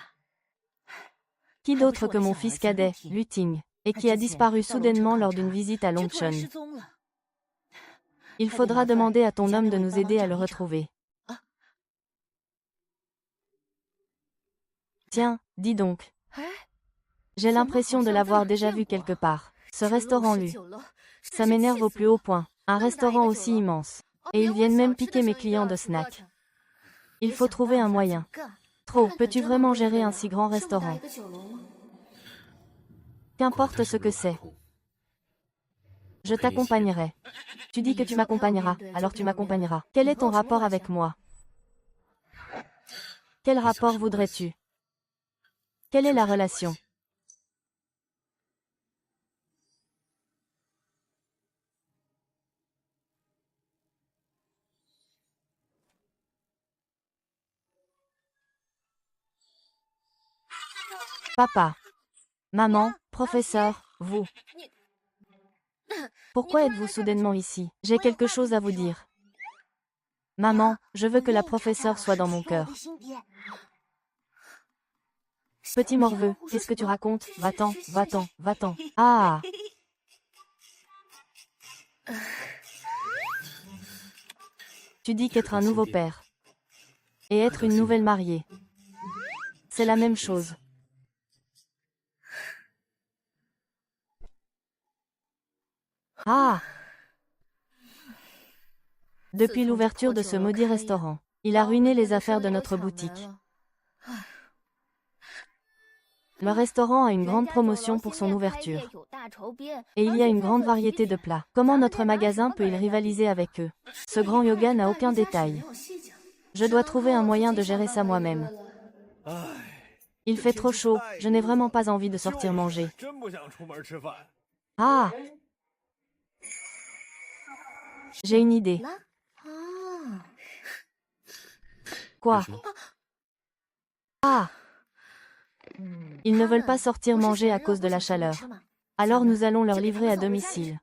Qui d'autre que mon fils cadet, Lu Ting, et qui a disparu soudainement lors d'une visite à Longcheng. Il faudra demander à ton homme de nous aider à le retrouver. Tiens, dis donc. J'ai l'impression de l'avoir déjà vu quelque part. Ce restaurant Lu. Ça m'énerve au plus haut point. Un restaurant aussi immense. Et ils viennent même piquer mes clients de snack. Il faut trouver un moyen. Trop, peux-tu vraiment gérer un si grand restaurant? Qu'importe ce que c'est. Je t'accompagnerai. Tu dis que tu m'accompagneras, alors tu m'accompagneras. Quel est ton rapport avec moi? Quel rapport voudrais-tu? Quelle est la relation? Papa. Maman, professeur, vous. Pourquoi êtes-vous soudainement ici? J'ai quelque chose à vous dire. Maman, je veux que la professeure soit dans mon cœur. Petit morveux, qu'est-ce que tu racontes? Va-t'en, va-t'en, va-t'en. Ah! Tu dis qu'être un nouveau père et être une nouvelle mariée, c'est la même chose. Ah! Depuis l'ouverture de ce maudit restaurant, il a ruiné les affaires de notre boutique. Le restaurant a une grande promotion pour son ouverture. Et il y a une grande variété de plats. Comment notre magasin peut-il rivaliser avec eux? Ce grand yoga n'a aucun détail. Je dois trouver un moyen de gérer ça moi-même. Il fait trop chaud, je n'ai vraiment pas envie de sortir manger. Ah! J'ai une idée. Quoi? Ah! Ils ne veulent pas sortir manger à cause de la chaleur. Alors nous allons leur livrer à domicile.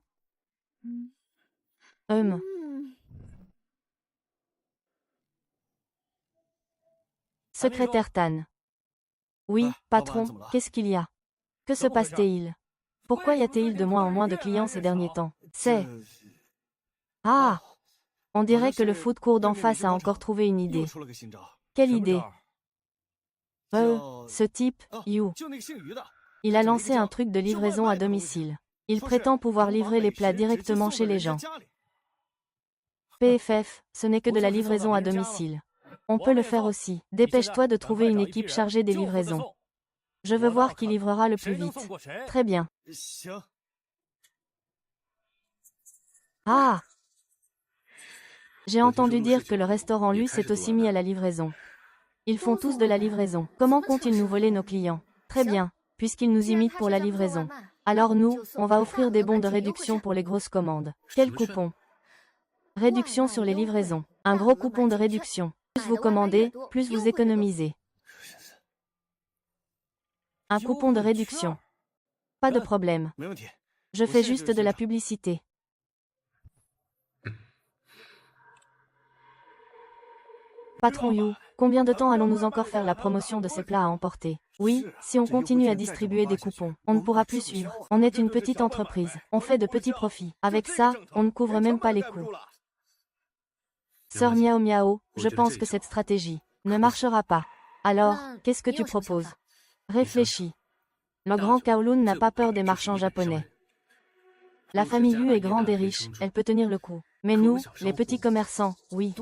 Secrétaire Tan. Oui, patron, qu'est-ce qu'il y a? Que se passe-t-il? Pourquoi y a-t-il de moins en moins de clients ces derniers temps? C'est... Ah! On dirait que le food court d'en face a encore trouvé une idée. Quelle idée? Ce type, Yu. Il a lancé un truc de livraison à domicile. Il prétend pouvoir livrer les plats directement chez les gens. PFF, ce n'est que de la livraison à domicile. On peut le faire aussi. Dépêche-toi de trouver une équipe chargée des livraisons. Je veux voir qui livrera le plus vite. Très bien. Ah! J'ai entendu dire que le restaurant Lu s'est aussi mis à la livraison. Ils font tous de la livraison. Comment comptent-ils nous voler nos clients? Très bien, puisqu'ils nous imitent pour la livraison. Alors nous, on va offrir des bons de réduction pour les grosses commandes. Quel coupon? Réduction sur les livraisons. Un gros coupon de réduction. Plus vous commandez, plus vous économisez. Un coupon de réduction. Pas de problème. Je fais juste de la publicité. Patron You, combien de temps allons-nous encore faire la promotion de ces plats à emporter? Oui, si on continue à distribuer des coupons, on ne pourra plus suivre. On est une petite entreprise, on fait de petits profits. Avec ça, on ne couvre même pas les coûts. Sœur Miao Miao, je pense que cette stratégie ne marchera pas. Alors, qu'est-ce que tu proposes? Réfléchis. Le grand Kowloon n'a pas peur des marchands japonais. La famille Yu est grande et riche, elle peut tenir le coup. Mais nous, les petits commerçants, oui.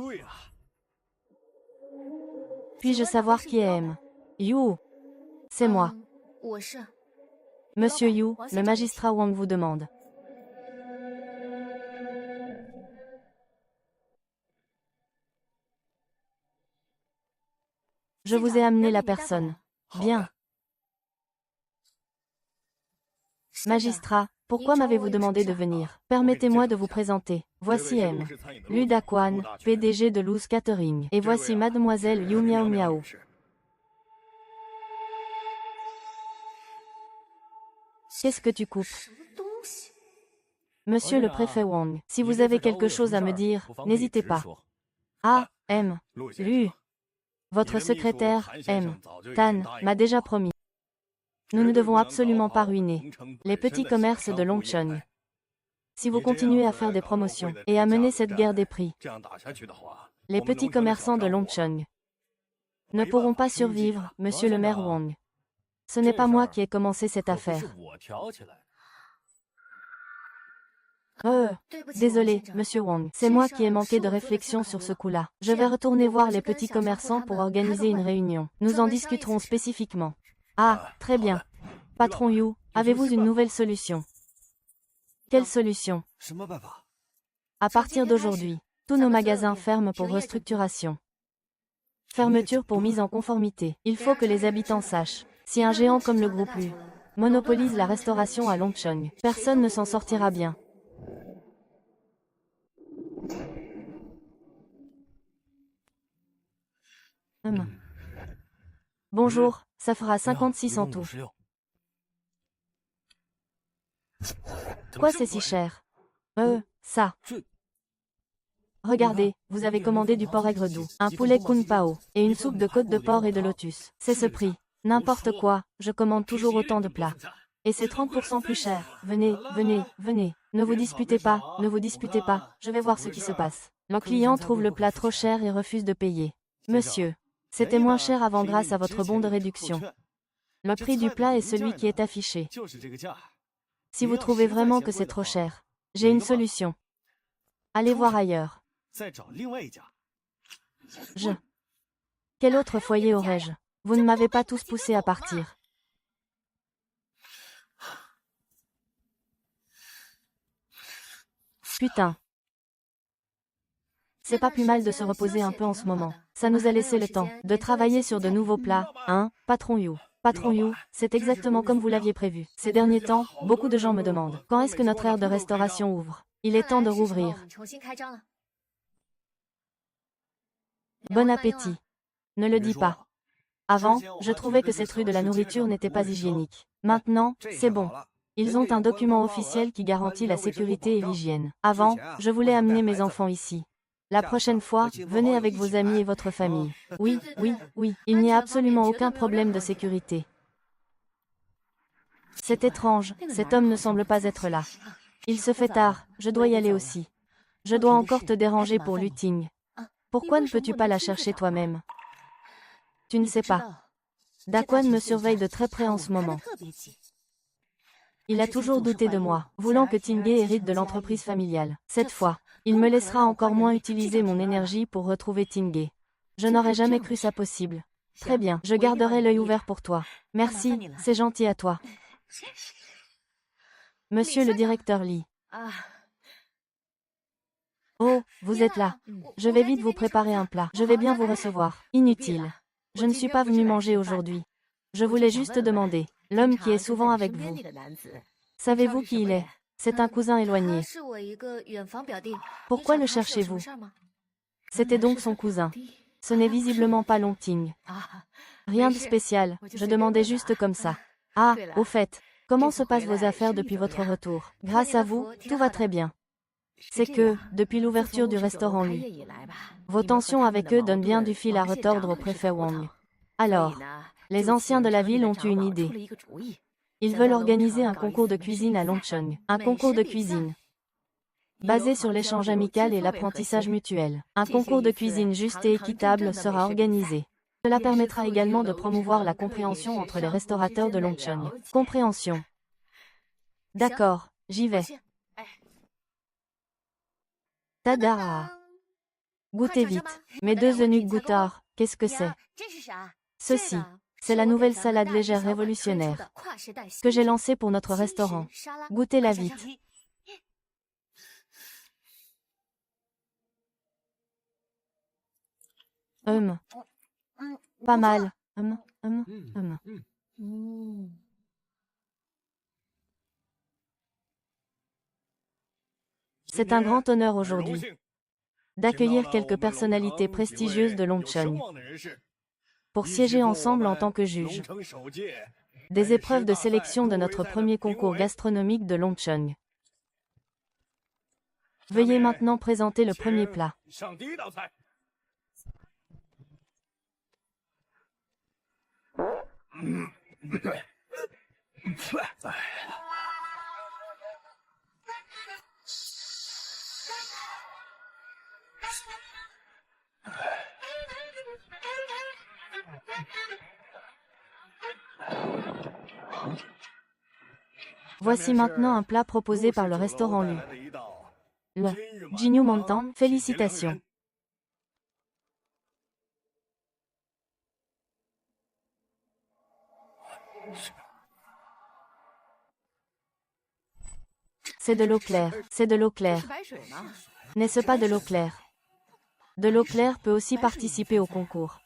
Puis-je savoir qui est M? Yu. C'est moi. Monsieur Yu, le magistrat Wang vous demande. Je vous ai amené la personne. Bien. Magistrat, pourquoi m'avez-vous demandé de venir? Permettez-moi de vous présenter. Voici M. Lu Daquan, PDG de Loose Catering. Et voici Mademoiselle Yu Miao Miao. Qu'est-ce que tu coupes? Monsieur le préfet Wang, si vous avez quelque chose à me dire, n'hésitez pas. Ah, M. Lu. Votre secrétaire, M. Tan, m'a déjà promis. Nous ne devons absolument pas ruiner les petits commerces de Longcheng. Si vous continuez à faire des promotions et à mener cette guerre des prix, les petits commerçants de Longcheng ne pourront pas survivre, monsieur le maire Wang. Ce n'est pas moi qui ai commencé cette affaire. Désolé, monsieur Wang, c'est moi qui ai manqué de réflexion sur ce coup-là. Je vais retourner voir les petits commerçants pour organiser une réunion. Nous en discuterons spécifiquement. Ah, très bien. Patron Yu, avez-vous une nouvelle solution? Quelle solution? À partir d'aujourd'hui, tous nos magasins ferment pour restructuration. Fermeture pour mise en conformité. Il faut que les habitants sachent. Si un géant comme le groupe Lu monopolise la restauration à Longcheng, personne ne s'en sortira bien. Bonjour, ça fera 56 en tout. Quoi c'est si cher? Ça. Regardez, vous avez commandé du porc aigre doux, un poulet kung pao, et une soupe de côte de porc et de lotus. C'est ce prix. N'importe quoi, je commande toujours autant de plats. Et c'est 30% plus cher. Venez, venez, venez. Ne vous disputez pas, ne vous disputez pas, je vais voir ce qui se passe. Le client trouve le plat trop cher et refuse de payer. Monsieur, c'était moins cher avant grâce à votre bon de réduction. Le prix du plat est celui qui est affiché. Si vous trouvez vraiment que c'est trop cher, j'ai une solution. Allez voir ailleurs. Quel autre foyer aurais-je? Vous ne m'avez pas tous poussé à partir. Putain. C'est pas plus mal de se reposer un peu en ce moment. Ça nous a laissé le temps de travailler sur de nouveaux plats, hein, Patron Yu. Patron Yu, c'est exactement comme vous l'aviez prévu. Ces derniers temps, beaucoup de gens me demandent, quand est-ce que notre aire de restauration ouvre? Il est temps de rouvrir. Bon appétit. Ne le dis pas. Avant, je trouvais que cette rue de la nourriture n'était pas hygiénique. Maintenant, c'est bon. Ils ont un document officiel qui garantit la sécurité et l'hygiène. Avant, je voulais amener mes enfants ici. La prochaine fois, venez avec vos amis et votre famille. Oui, oui, oui, il n'y a absolument aucun problème de sécurité. C'est étrange, cet homme ne semble pas être là. Il se fait tard, je dois y aller aussi. Je dois encore te déranger pour Luting. Pourquoi ne peux-tu pas la chercher toi-même? Tu ne sais pas. Daquan me surveille de très près en ce moment. Il a toujours douté de moi, voulant que Tingé hérite de l'entreprise familiale. Cette fois, il me laissera encore moins utiliser mon énergie pour retrouver Tingé. Je n'aurais jamais cru ça possible. Très bien, je garderai l'œil ouvert pour toi. Merci, c'est gentil à toi. Monsieur le directeur Lee. Oh, vous êtes là. Je vais vite vous préparer un plat. Je vais bien vous recevoir. Inutile. Je ne suis pas venu manger aujourd'hui. Je voulais juste demander, l'homme qui est souvent avec vous, savez-vous qui il est? C'est un cousin éloigné. Pourquoi le cherchez-vous? C'était donc son cousin. Ce n'est visiblement pas Longting. Rien de spécial, je demandais juste comme ça. Ah, au fait, comment se passent vos affaires depuis votre retour? Grâce à vous, tout va très bien. C'est que, depuis l'ouverture du restaurant Lu, vos tensions avec eux donnent bien du fil à retordre au préfet Wang. Alors, les anciens de la ville ont eu une idée. Ils veulent organiser un concours de cuisine à Longcheng. Un concours de cuisine basé sur l'échange amical et l'apprentissage mutuel. Un concours de cuisine juste et équitable sera organisé. Cela permettra également de promouvoir la compréhension entre les restaurateurs de Longcheng. Compréhension. D'accord, j'y vais. Tada! Goûtez vite. Mes deux eunuques goûtards, qu'est-ce que c'est? Ceci, c'est la nouvelle salade légère révolutionnaire que j'ai lancée pour notre restaurant. Goûtez-la vite. Pas mal. C'est un grand honneur aujourd'hui d'accueillir quelques personnalités prestigieuses de Longcheng pour siéger ensemble en tant que juges des épreuves de sélection de notre premier concours gastronomique de Longcheng. Veuillez maintenant présenter le premier plat. Voici maintenant un plat proposé par le restaurant Lu. Le Jinyu Montan, félicitations. C'est de l'eau claire, c'est de l'eau claire. N'est-ce pas de l'eau claire? De l'eau claire peut aussi participer au concours.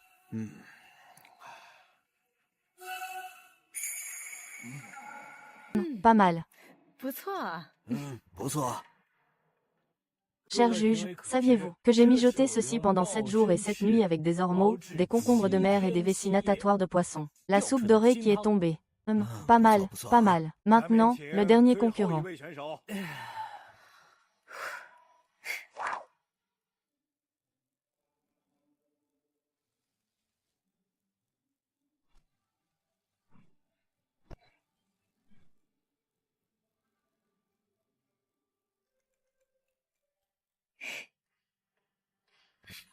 Pas mal. Cher juge, saviez-vous que j'ai mijoté ceci pendant 7 jours et 7 nuits avec des ormeaux, des concombres de mer et des vessies natatoires de poisson? La soupe dorée qui est tombée. Pas mal, pas mal. Maintenant, le dernier concurrent.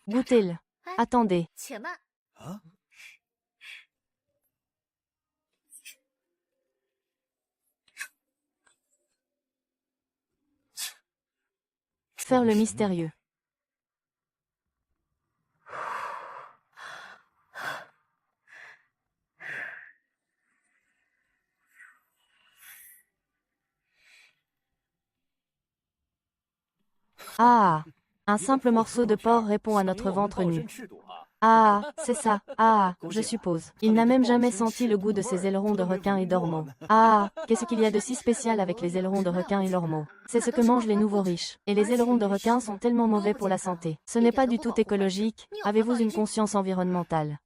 Goûtez-le. Attendez. Faire le mystérieux. Ah! Un simple morceau de porc répond à notre ventre nu. Ah, c'est ça, ah, je suppose. Il n'a même jamais senti le goût de ces ailerons de requin et d'ormeaux. Ah, qu'est-ce qu'il y a de si spécial avec les ailerons de requin et l'ormeau? C'est ce que mangent les nouveaux riches. Et les ailerons de requin sont tellement mauvais pour la santé. Ce n'est pas du tout écologique. Avez-vous une conscience environnementale?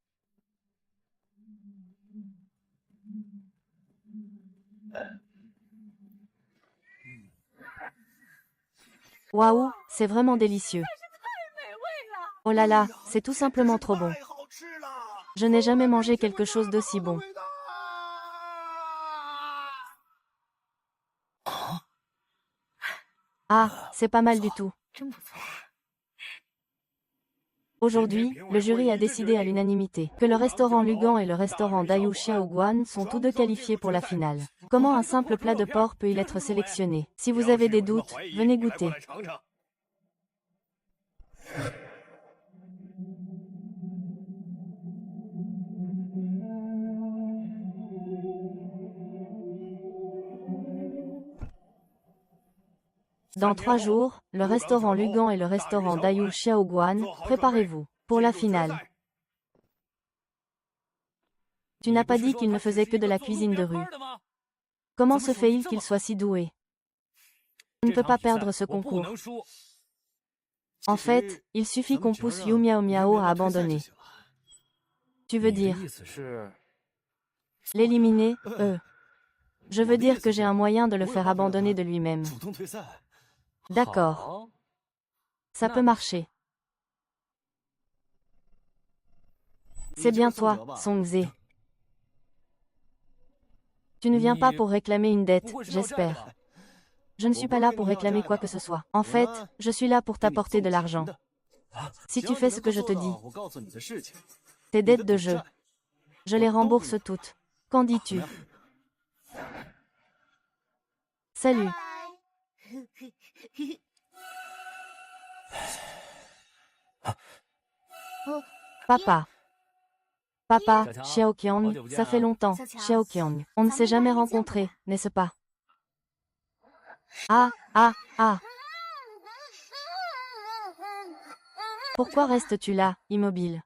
Waouh, c'est vraiment délicieux. Oh là là, c'est tout simplement trop bon. Je n'ai jamais mangé quelque chose d'aussi bon. Ah, c'est pas mal du tout. Aujourd'hui, le jury a décidé à l'unanimité que le restaurant Lugan et le restaurant Dayu Xiaoguan sont tous deux qualifiés pour la finale. Comment un simple plat de porc peut-il être sélectionné? Si vous avez des doutes, venez goûter. Dans 3 jours, le restaurant Lugan et le restaurant Dayu Xiaoguan, préparez-vous pour la finale. Tu n'as pas dit qu'il ne faisait que de la cuisine de rue. Comment se fait-il qu'il soit si doué? On ne peut pas perdre ce concours. En fait, il suffit qu'on pousse Yu Miao Miao à abandonner. Tu veux dire l'éliminer, Je veux dire que j'ai un moyen de le faire abandonner de lui-même. D'accord. Ça peut marcher. C'est bien toi, Song Zhe. Tu ne viens pas pour réclamer une dette, j'espère. Je ne suis pas là pour réclamer quoi que ce soit. En fait, je suis là pour t'apporter de l'argent. Si tu fais ce que je te dis, tes dettes de jeu, je les rembourse toutes. Qu'en dis-tu? Salut. Papa. Papa, Xiaoqiang, ça fait longtemps, Xiaoqiang. On ne s'est jamais rencontrés, n'est-ce pas? Ah, ah, ah. Pourquoi restes-tu là, immobile?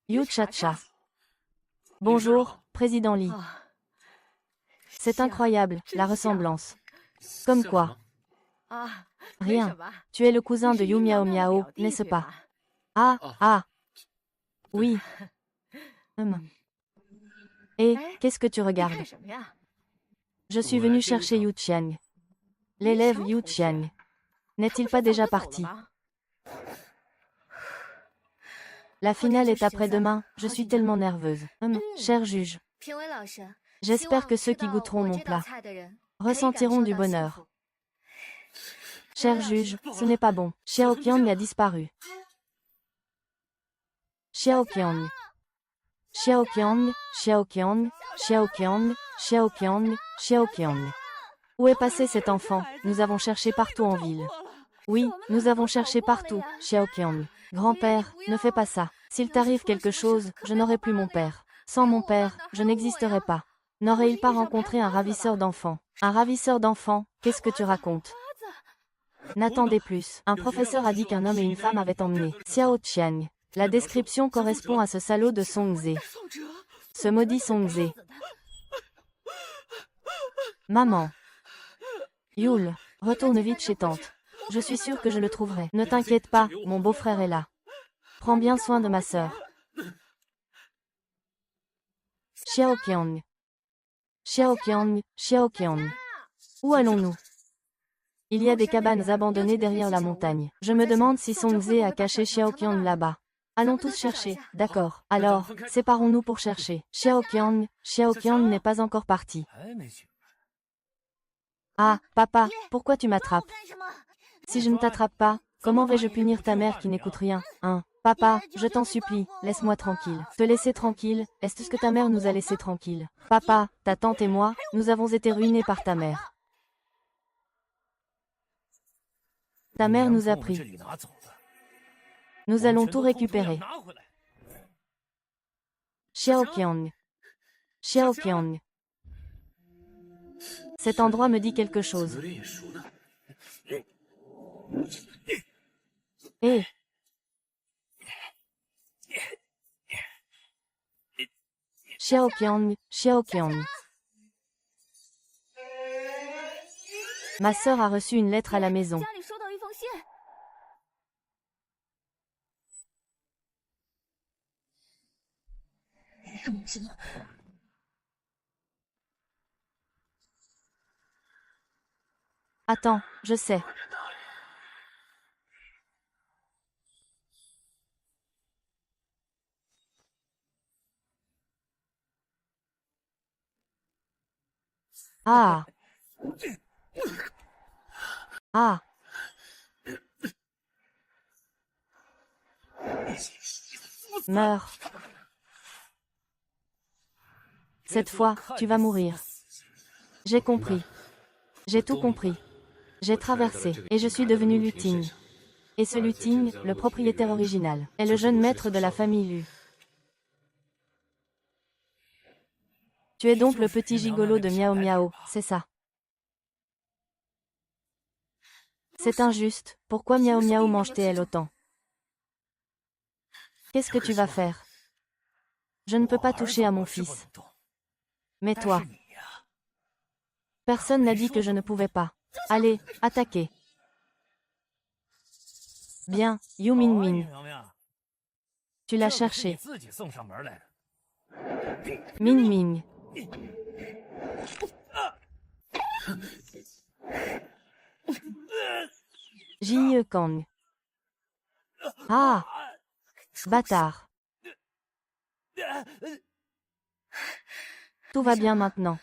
Yu Cha-Cha. Bonjour, Président Li. C'est incroyable, la ressemblance. Comme quoi? Rien. Tu es le cousin de Yu Miao Miao, n'est-ce pas? Ah, ah. Oui. Et, qu'est-ce que tu regardes? Je suis venu chercher Yu Qiang. L'élève Yu Qiang. N'est-il pas déjà parti? La finale est après-demain, je suis tellement nerveuse. Cher juge. J'espère que ceux qui goûteront mon plat ressentiront du bonheur. Cher juge, ce n'est pas bon. Xiaoqiang a disparu. Xiaoqiang. Xiaoqiang, Xiaoqiang, Xiaoqiang, Xiaoqiang, Xiaoqiang. Où est passé cet enfant? Nous avons cherché partout en ville. Oui, nous avons cherché partout, Xiaoqiang. Grand-père, ne fais pas ça. S'il t'arrive quelque chose, je n'aurai plus mon père. Sans mon père, je n'existerai pas. N'aurait-il pas rencontré un ravisseur d'enfants? Un ravisseur d'enfants, qu'est-ce que tu racontes? N'attendez plus. Un professeur a dit qu'un homme et une femme avaient emmené Xiao Qiang. La description correspond à ce salaud de Song Zhe. Ce maudit Song Zhe. Maman. Yul, retourne vite chez tante. Je suis sûre que je le trouverai. Ne t'inquiète pas, mon beau-frère est là. Prends bien soin de ma sœur. Xiaoqiang. Xiaoqiang, Xiaoqiang. Où allons-nous? Il y a des cabanes abandonnées derrière la montagne. Je me demande si Song Zhe a caché Xiaoqiang là-bas. Allons tous chercher, d'accord. Alors, séparons-nous pour chercher. Xiaoqiang, Xiaoqiang n'est pas encore parti. Ah, papa, pourquoi tu m'attrapes? Si je ne t'attrape pas, comment vais-je punir ta mère qui n'écoute rien, hein? Papa, je t'en supplie, laisse-moi tranquille. Te laisser tranquille, est-ce que ta mère nous a laissés tranquilles? Papa, ta tante et moi, nous avons été ruinés par ta mère. Ta mère nous a pris. Nous allons tout récupérer. Xiaoqiang. Xiaoqiang. Cet endroit me dit quelque chose. Hé! Xiaoqiang, Xiaoqiang. Ma sœur a reçu une lettre à la maison. Attends, je sais. Ah! Ah! Meurs. Cette fois, tu vas mourir. J'ai compris. J'ai tout compris. J'ai traversé, et je suis devenu Lu Ting. Et ce Lu Ting, le propriétaire original, est le jeune maître de la famille Lu. Tu es donc le petit gigolo de Miao Miao, c'est ça? C'est injuste, pourquoi Miao Miao mange-t-elle autant? Qu'est-ce que tu vas faire? Je ne peux pas toucher à mon fils. Mais toi? Personne n'a dit que je ne pouvais pas. Allez, attaquez. Bien, Yu Mingming. Tu l'as cherché. Mingming. Jie Kang. Ah! Bâtard. Tout va bien maintenant.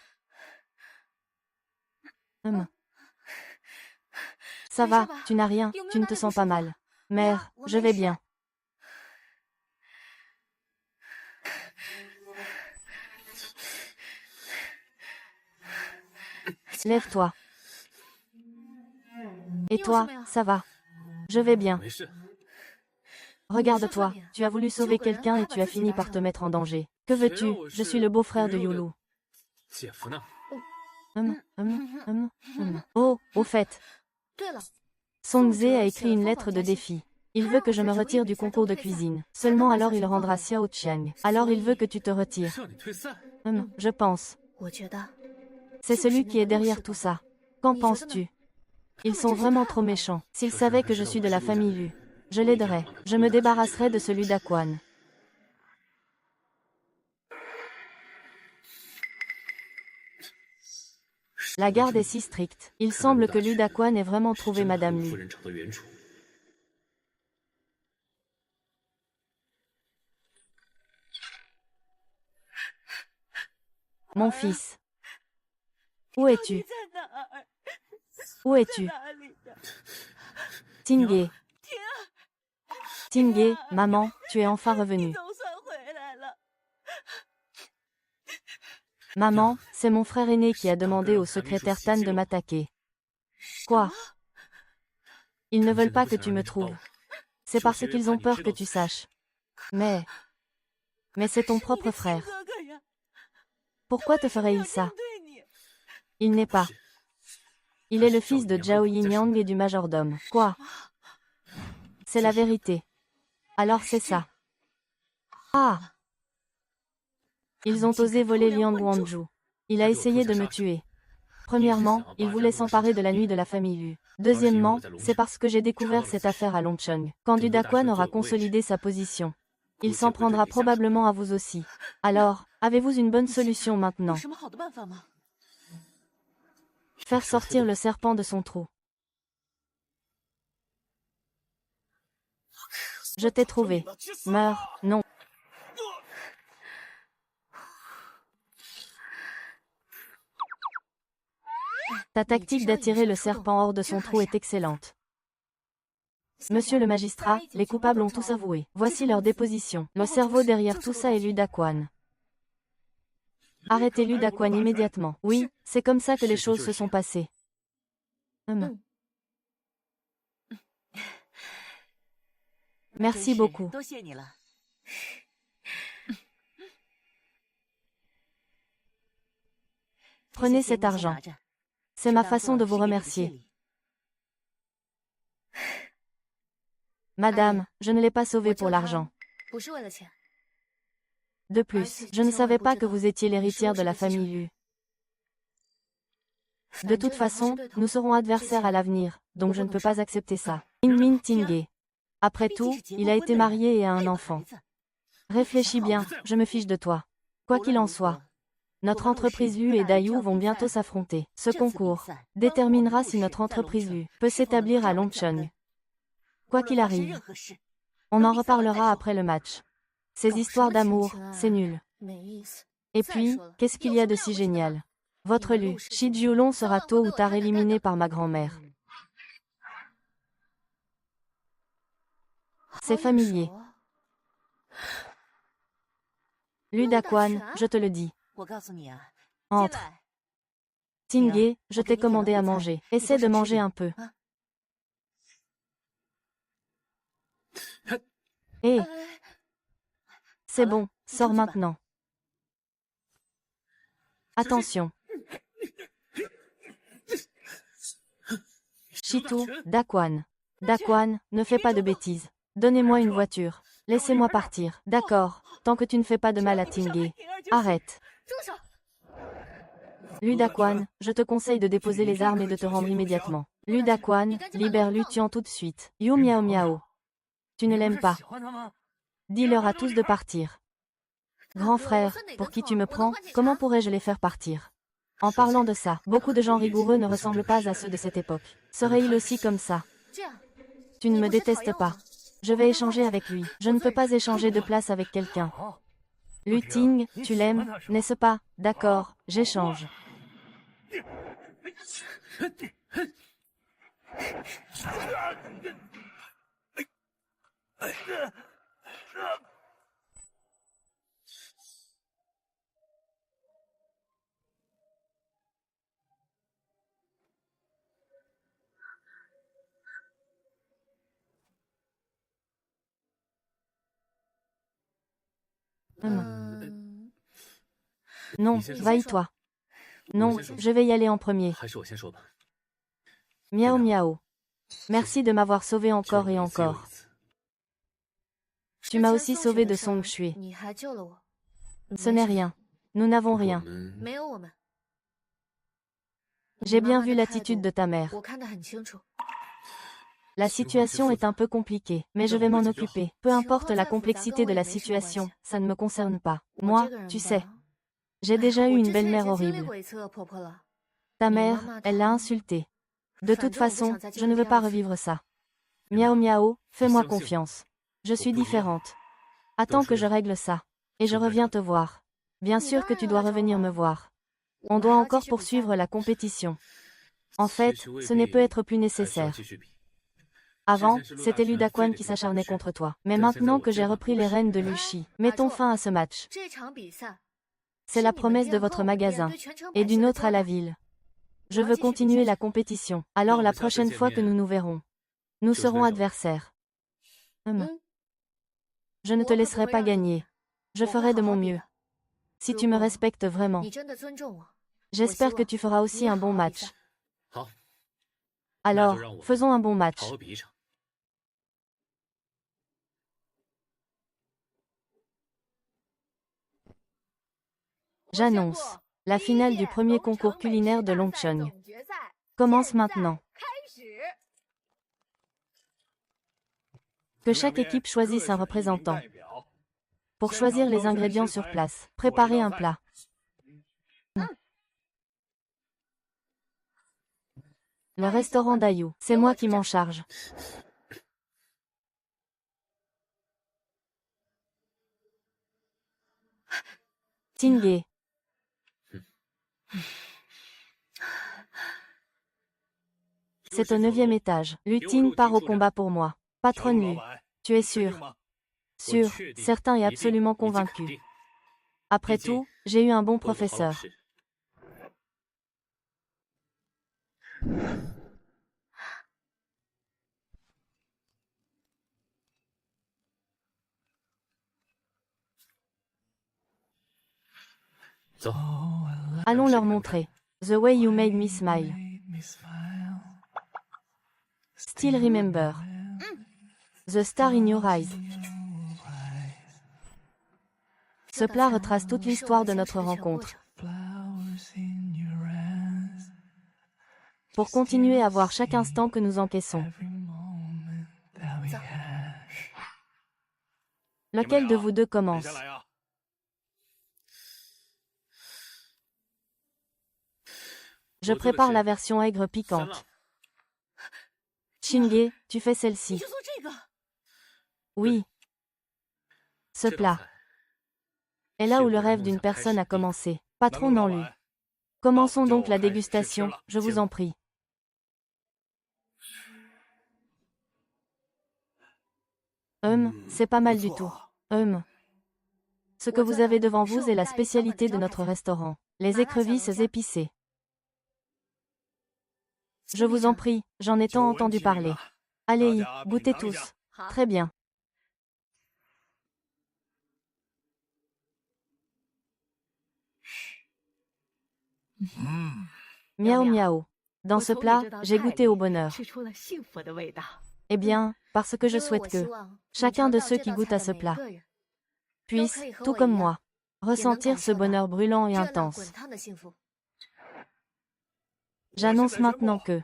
Ça va, tu n'as rien, tu ne te sens pas mal. Mère, je vais bien. Lève-toi. Et toi, ça va? Je vais bien. Regarde-toi, tu as voulu sauver quelqu'un et tu as fini par te mettre en danger. Que veux-tu? Je suis le beau-frère de Yulu. Oh, au fait. Song Ze a écrit une lettre de défi. Il veut que je me retire du concours de cuisine. Seulement alors il rendra Xiao Qiang. Alors il veut que tu te retires. Je pense. C'est celui qui est derrière tout ça. Qu'en penses-tu? Ils sont vraiment trop méchants. S'ils savaient que je suis de la famille Lu, je l'aiderais. Je me débarrasserais de celui d'Aquan. La garde est si stricte. Il semble que Lu d'Aquan ait vraiment trouvé Madame Lu. Mon fils. Où es-tu? Où es-tu? Tingé. Tingé, maman, tu es enfin revenue. Maman, c'est mon frère aîné qui a demandé au secrétaire Tan de m'attaquer. Quoi? Ils ne veulent pas que tu me trouves. C'est parce qu'ils ont peur que tu saches. Mais c'est ton propre frère. Pourquoi te ferait-il ça? Il n'est pas. Il est le fils de Zhao Yinyang et du majordome. Quoi? C'est la vérité. Alors c'est ça. Ah! Ils ont osé voler Liang Guangzhou. Il a essayé de me tuer. Premièrement, il voulait s'emparer de la nuit de la famille Lu. Deuxièmement, c'est parce que j'ai découvert cette affaire à Longcheng. Quand Du Daquan aura consolidé sa position, il s'en prendra probablement à vous aussi. Alors, avez-vous une bonne solution maintenant? Faire sortir le serpent de son trou. Je t'ai trouvé. Meurs, non. Ta tactique d'attirer le serpent hors de son trou est excellente. Monsieur le magistrat, les coupables ont tous avoué. Voici leur déposition. Le cerveau derrière tout ça est Lu d'Aquan. Arrêtez Lu d'Aquan immédiatement. Oui, c'est comme ça que les choses se sont passées. Merci beaucoup. Prenez cet argent. C'est ma façon de vous remercier. Madame, je ne l'ai pas sauvé pour l'argent. De plus, je ne savais pas que vous étiez l'héritière de la famille Lu. De toute façon, nous serons adversaires à l'avenir, donc je ne peux pas accepter ça. Min Tingé. Après tout, il a été marié et a un enfant. Réfléchis bien, je me fiche de toi. Quoi qu'il en soit, notre entreprise Lu et Dayu vont bientôt s'affronter. Ce concours déterminera si notre entreprise Lu peut s'établir à Longcheng. Quoi qu'il arrive, on en reparlera après le match. Ces histoires d'amour, c'est nul. Et puis, qu'est-ce qu'il y a de si génial? Votre Lu, Shi Jiulong sera tôt ou tard éliminé par ma grand-mère. C'est familier. Lu d'Aquan, je te le dis. Entre. Tingé, je t'ai commandé à manger. Essaie de manger un peu. Hé! C'est bon, sors maintenant. Attention. Chitou, Daquan. Daquan, ne fais pas de bêtises. Donnez-moi une voiture. Laissez-moi partir. D'accord, tant que tu ne fais pas de mal à Tingé. Arrête. Lu Daquan, je te conseille de déposer les armes et de te rendre immédiatement. Lu Daquan, libère Lu Tian tout de suite. You miao miao. Tu ne l'aimes pas. Dis-leur à tous de partir. Grand frère, pour qui tu me prends, comment pourrais-je les faire partir? En parlant de ça, beaucoup de gens rigoureux ne ressemblent pas à ceux de cette époque. Serait-il aussi comme ça? Tu ne me détestes pas. Je vais échanger avec lui. Je ne peux pas échanger de place avec quelqu'un. Lu Ting, tu l'aimes, n'est-ce pas? D'accord, j'échange. Non, vaille-toi. Non, je vais y aller en premier. Miao miao. Merci de m'avoir sauvé encore et encore. Tu m'as aussi sauvé de Song Shui. Ce n'est rien. Nous n'avons rien. J'ai bien vu l'attitude de ta mère. La situation est un peu compliquée, mais je vais m'en occuper. Peu importe la complexité de la situation, ça ne me concerne pas. Moi, tu sais, j'ai déjà eu une belle-mère horrible. Ta mère, elle l'a insultée. De toute façon, je ne veux pas revivre ça. Miao miao, fais-moi confiance. Je suis différente. Attends que je règle ça. Et je reviens te voir. Bien sûr que tu dois revenir me voir. On doit encore poursuivre la compétition. En fait, ce n'est peut-être plus nécessaire. Avant, c'était Lu Daquan qui s'acharnait contre toi. Mais maintenant que j'ai repris les rênes de Lu Shi, mettons fin à ce match. C'est la promesse de votre magasin. Et d'une autre à la ville. Je veux continuer la compétition. Alors la prochaine fois que nous nous verrons, nous serons adversaires. Je ne te laisserai pas gagner. Je ferai de mon mieux. Si tu me respectes vraiment. J'espère que tu feras aussi un bon match. Alors, faisons un bon match. J'annonce. La finale du premier concours culinaire de Longcheng commence maintenant. Que chaque équipe choisisse un représentant. Pour choisir les ingrédients sur place, préparez un plat. Le restaurant d'Ayu, c'est moi qui m'en charge. Tingé. C'est au 9e étage. Lu Ting part au combat pour moi. Patronne Lu. Tu es sûr? Sûr, certain et absolument convaincu. Après tout, j'ai eu un bon professeur. Allons leur montrer. The way you made me smile. Still remember. The star in your eyes. Ce plat retrace toute l'histoire de notre rencontre. Pour continuer à voir chaque instant que nous encaissons. Lequel de vous deux commence? Je prépare la version aigre piquante. Chingé, tu fais celle-ci. Oui. Ce plat est là où le rêve d'une personne a commencé. Patron dans lui. Commençons donc la dégustation, je vous en prie. C'est pas mal du tout. Ce que vous avez devant vous est la spécialité de notre restaurant. Les écrevisses épicées. Je vous en prie, j'en ai tant entendu parler. Allez-y, goûtez tous. Très bien. Miao miao. Dans ce plat, j'ai goûté au bonheur. Eh bien, parce que je souhaite que chacun de ceux qui goûtent à ce plat puisse, tout comme moi, ressentir ce bonheur brûlant et intense. J'annonce maintenant que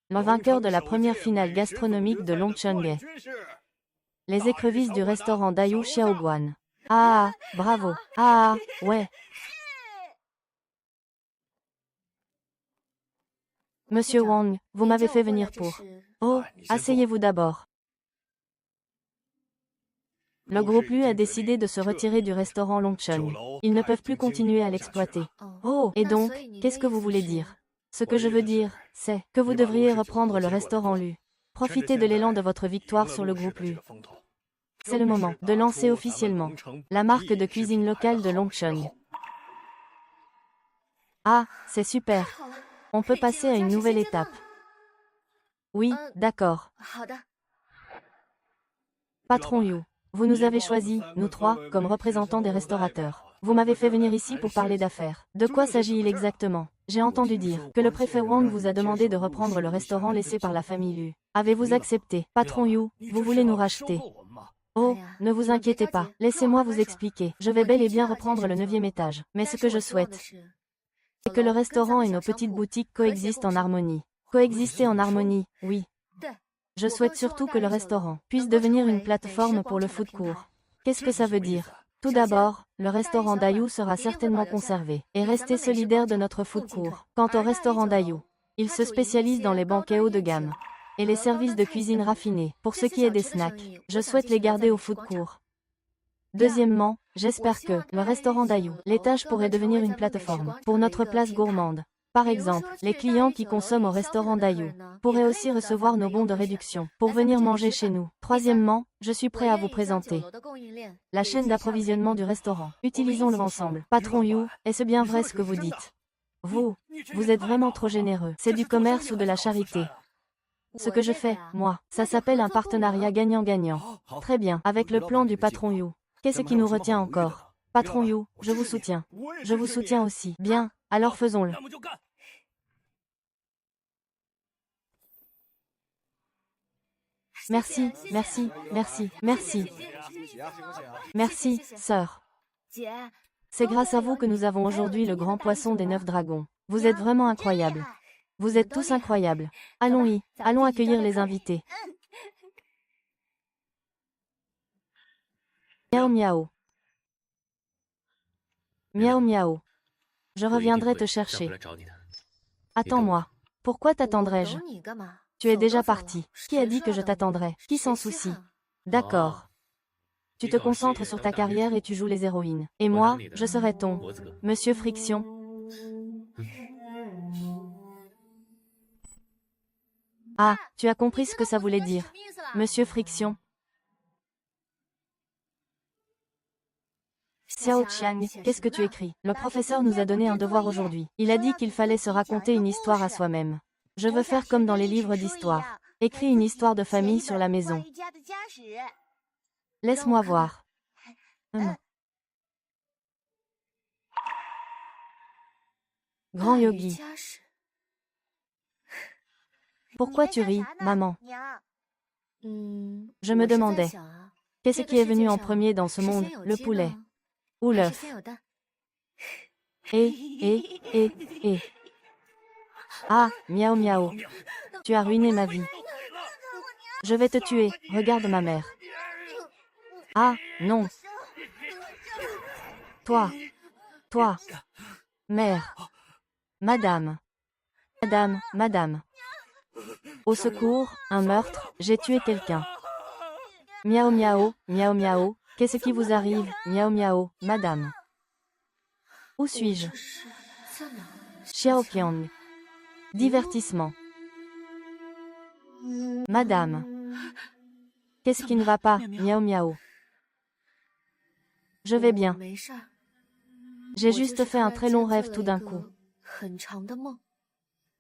le vainqueur de la première finale gastronomique de Longcheng, les écrevisses du restaurant Dayu Xiaoguan. Ah, bravo. Ah, ouais. Monsieur Wang, vous m'avez fait venir pour... Oh, asseyez-vous d'abord. Le groupe Lu a décidé de se retirer du restaurant Longcheng. Ils ne peuvent plus continuer à l'exploiter. Oh, et donc, qu'est-ce que vous voulez dire? Ce que je veux dire, c'est que vous devriez reprendre le restaurant Lu. Profitez de l'élan de votre victoire sur le groupe Lu. C'est le moment de lancer officiellement la marque de cuisine locale de Longcheng. Ah, c'est super. On peut passer à une nouvelle étape. Oui, d'accord. Patron Yu, vous nous avez choisis, nous trois, comme représentants des restaurateurs. Vous m'avez fait venir ici pour parler d'affaires. De quoi s'agit-il exactement? J'ai entendu dire que le préfet Wang vous a demandé de reprendre le restaurant laissé par la famille Lu. Avez-vous accepté? Patron Yu, vous voulez nous racheter? Oh, ne vous inquiétez pas, laissez-moi vous expliquer. Je vais bel et bien reprendre le 9e étage. Mais ce que je souhaite, c'est que le restaurant et nos petites boutiques coexistent en harmonie. Coexister en harmonie, oui. Je souhaite surtout que le restaurant puisse devenir une plateforme pour le food court. Qu'est-ce que ça veut dire? Tout d'abord, le restaurant Dayu sera certainement conservé et rester solidaire de notre food court. Quant au restaurant Dayu, il se spécialise dans les banquets haut de gamme et les services de cuisine raffinés. Pour ce qui est des snacks, je souhaite les garder au food court. Deuxièmement, j'espère que le restaurant Dayu, l'étage pourrait devenir une plateforme pour notre place gourmande. Par exemple, les clients qui consomment au restaurant Dayu pourraient aussi recevoir nos bons de réduction pour venir manger chez nous. Troisièmement, je suis prêt à vous présenter la chaîne d'approvisionnement du restaurant. Utilisons-le ensemble. Patron Yu, est-ce bien vrai ce que vous dites? Vous êtes vraiment trop généreux. C'est du commerce ou de la charité? Ce que je fais, moi, ça s'appelle un partenariat gagnant-gagnant. Très bien, avec le plan du patron Yu. Qu'est-ce qui nous retient encore? Patron Yu, je vous soutiens. Je vous soutiens aussi. Bien, alors faisons-le. Merci, merci, merci, merci. Merci, sœur. C'est grâce à vous que nous avons aujourd'hui le grand poisson des 9 dragons. Vous êtes vraiment incroyables. Vous êtes tous incroyables. Allons-y, allons accueillir les invités. Miao miao. Miao miao. Je reviendrai te chercher. Attends-moi. Pourquoi t'attendrais-je? Tu es déjà parti. Qui a dit que je t'attendrais? Qui s'en soucie? D'accord. Tu te concentres sur ta carrière et tu joues les héroïnes. Et moi, je serai ton Monsieur Friction. Ah, tu as compris ce que ça voulait dire. Monsieur Friction. Xiao Qiang, qu'est-ce que tu écris? Le professeur nous a donné un devoir aujourd'hui. Il a dit qu'il fallait se raconter une histoire à soi-même. Je veux faire comme dans les livres d'histoire. Écris une histoire de famille sur la maison. Laisse-moi voir. Grand yogi. Pourquoi tu ris, maman? Je me demandais. Qu'est-ce qui est venu en premier dans ce monde, le poulet ou l'œuf? Et. Ah, miaou miaou. Tu as ruiné ma vie. Je vais te tuer, regarde ma mère. Ah, non. Toi, mère. Madame. Au secours, un meurtre, j'ai tué quelqu'un. Miaou miaou, qu'est-ce qui vous arrive, miaou miaou, madame? Où suis-je? Xiaoqiang. Divertissement. Madame. Qu'est-ce qui ne va pas, miaou miaou? Je vais bien. J'ai juste fait un très long rêve tout d'un coup.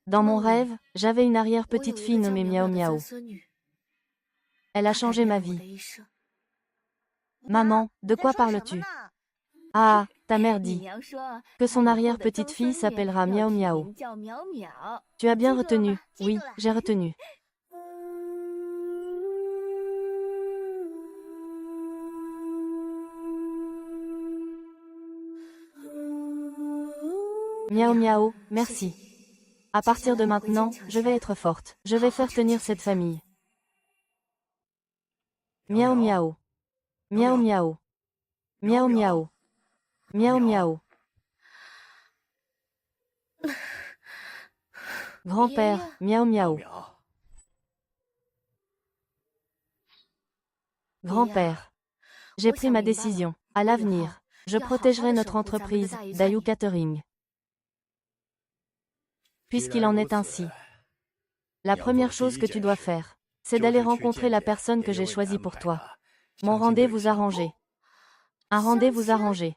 Dans mon rêve, j'avais une arrière-petite-fille nommée Miao Miao. Elle a changé ma vie. Maman, de quoi parles-tu? Ah, ta mère dit que son arrière-petite-fille s'appellera Miao Miao. Tu as bien retenu. Oui, j'ai retenu. Miao Miao, merci. À partir de maintenant, je vais être forte. Je vais faire tenir cette famille. Miao Miao. Miao Miao. Miao Miao. Miao Miao. Grand-père, Miao Miao. Grand-père. J'ai pris ma décision. À l'avenir, je protégerai notre entreprise, Dayu Catering. Puisqu'il en est ainsi. La première chose que tu dois faire, c'est d'aller rencontrer la personne que j'ai choisie pour toi. Mon rendez-vous arrangé. Un rendez-vous arrangé.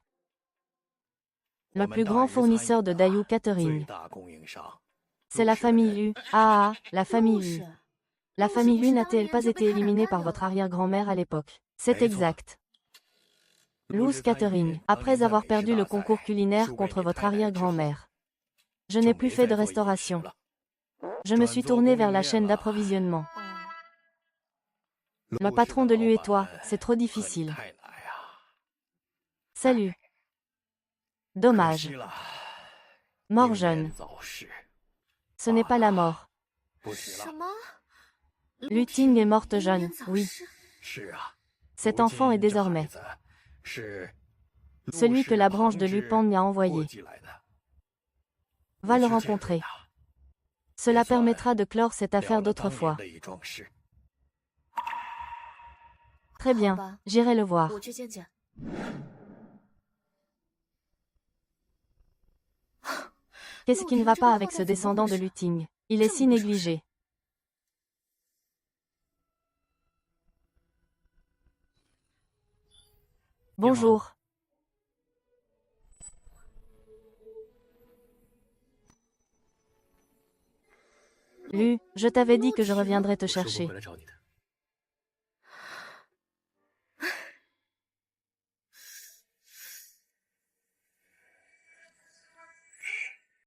Le plus grand fournisseur de Dayu Catering. C'est la famille Hu. Ah, la famille Hu. La famille Hu n'a-t-elle pas été éliminée par votre arrière-grand-mère à l'époque? C'est exact. Loose Catering, après avoir perdu le concours culinaire contre votre arrière-grand-mère. Je n'ai plus fait de restauration. Je me suis tourné vers la chaîne d'approvisionnement. Le patron de Lu et toi, c'est trop difficile. Salut. Dommage. Mort jeune. Ce n'est pas la mort. Lu Ting est morte jeune, oui. Cet enfant est désormais celui que la branche de Lu Pan m'a envoyé. Va le rencontrer. Cela permettra de clore cette affaire d'autrefois. Très bien, j'irai le voir. Qu'est-ce qui ne va pas avec ce descendant de Lu Ting? Il est si négligé. Bonjour. Lu, je t'avais dit que je reviendrais te chercher.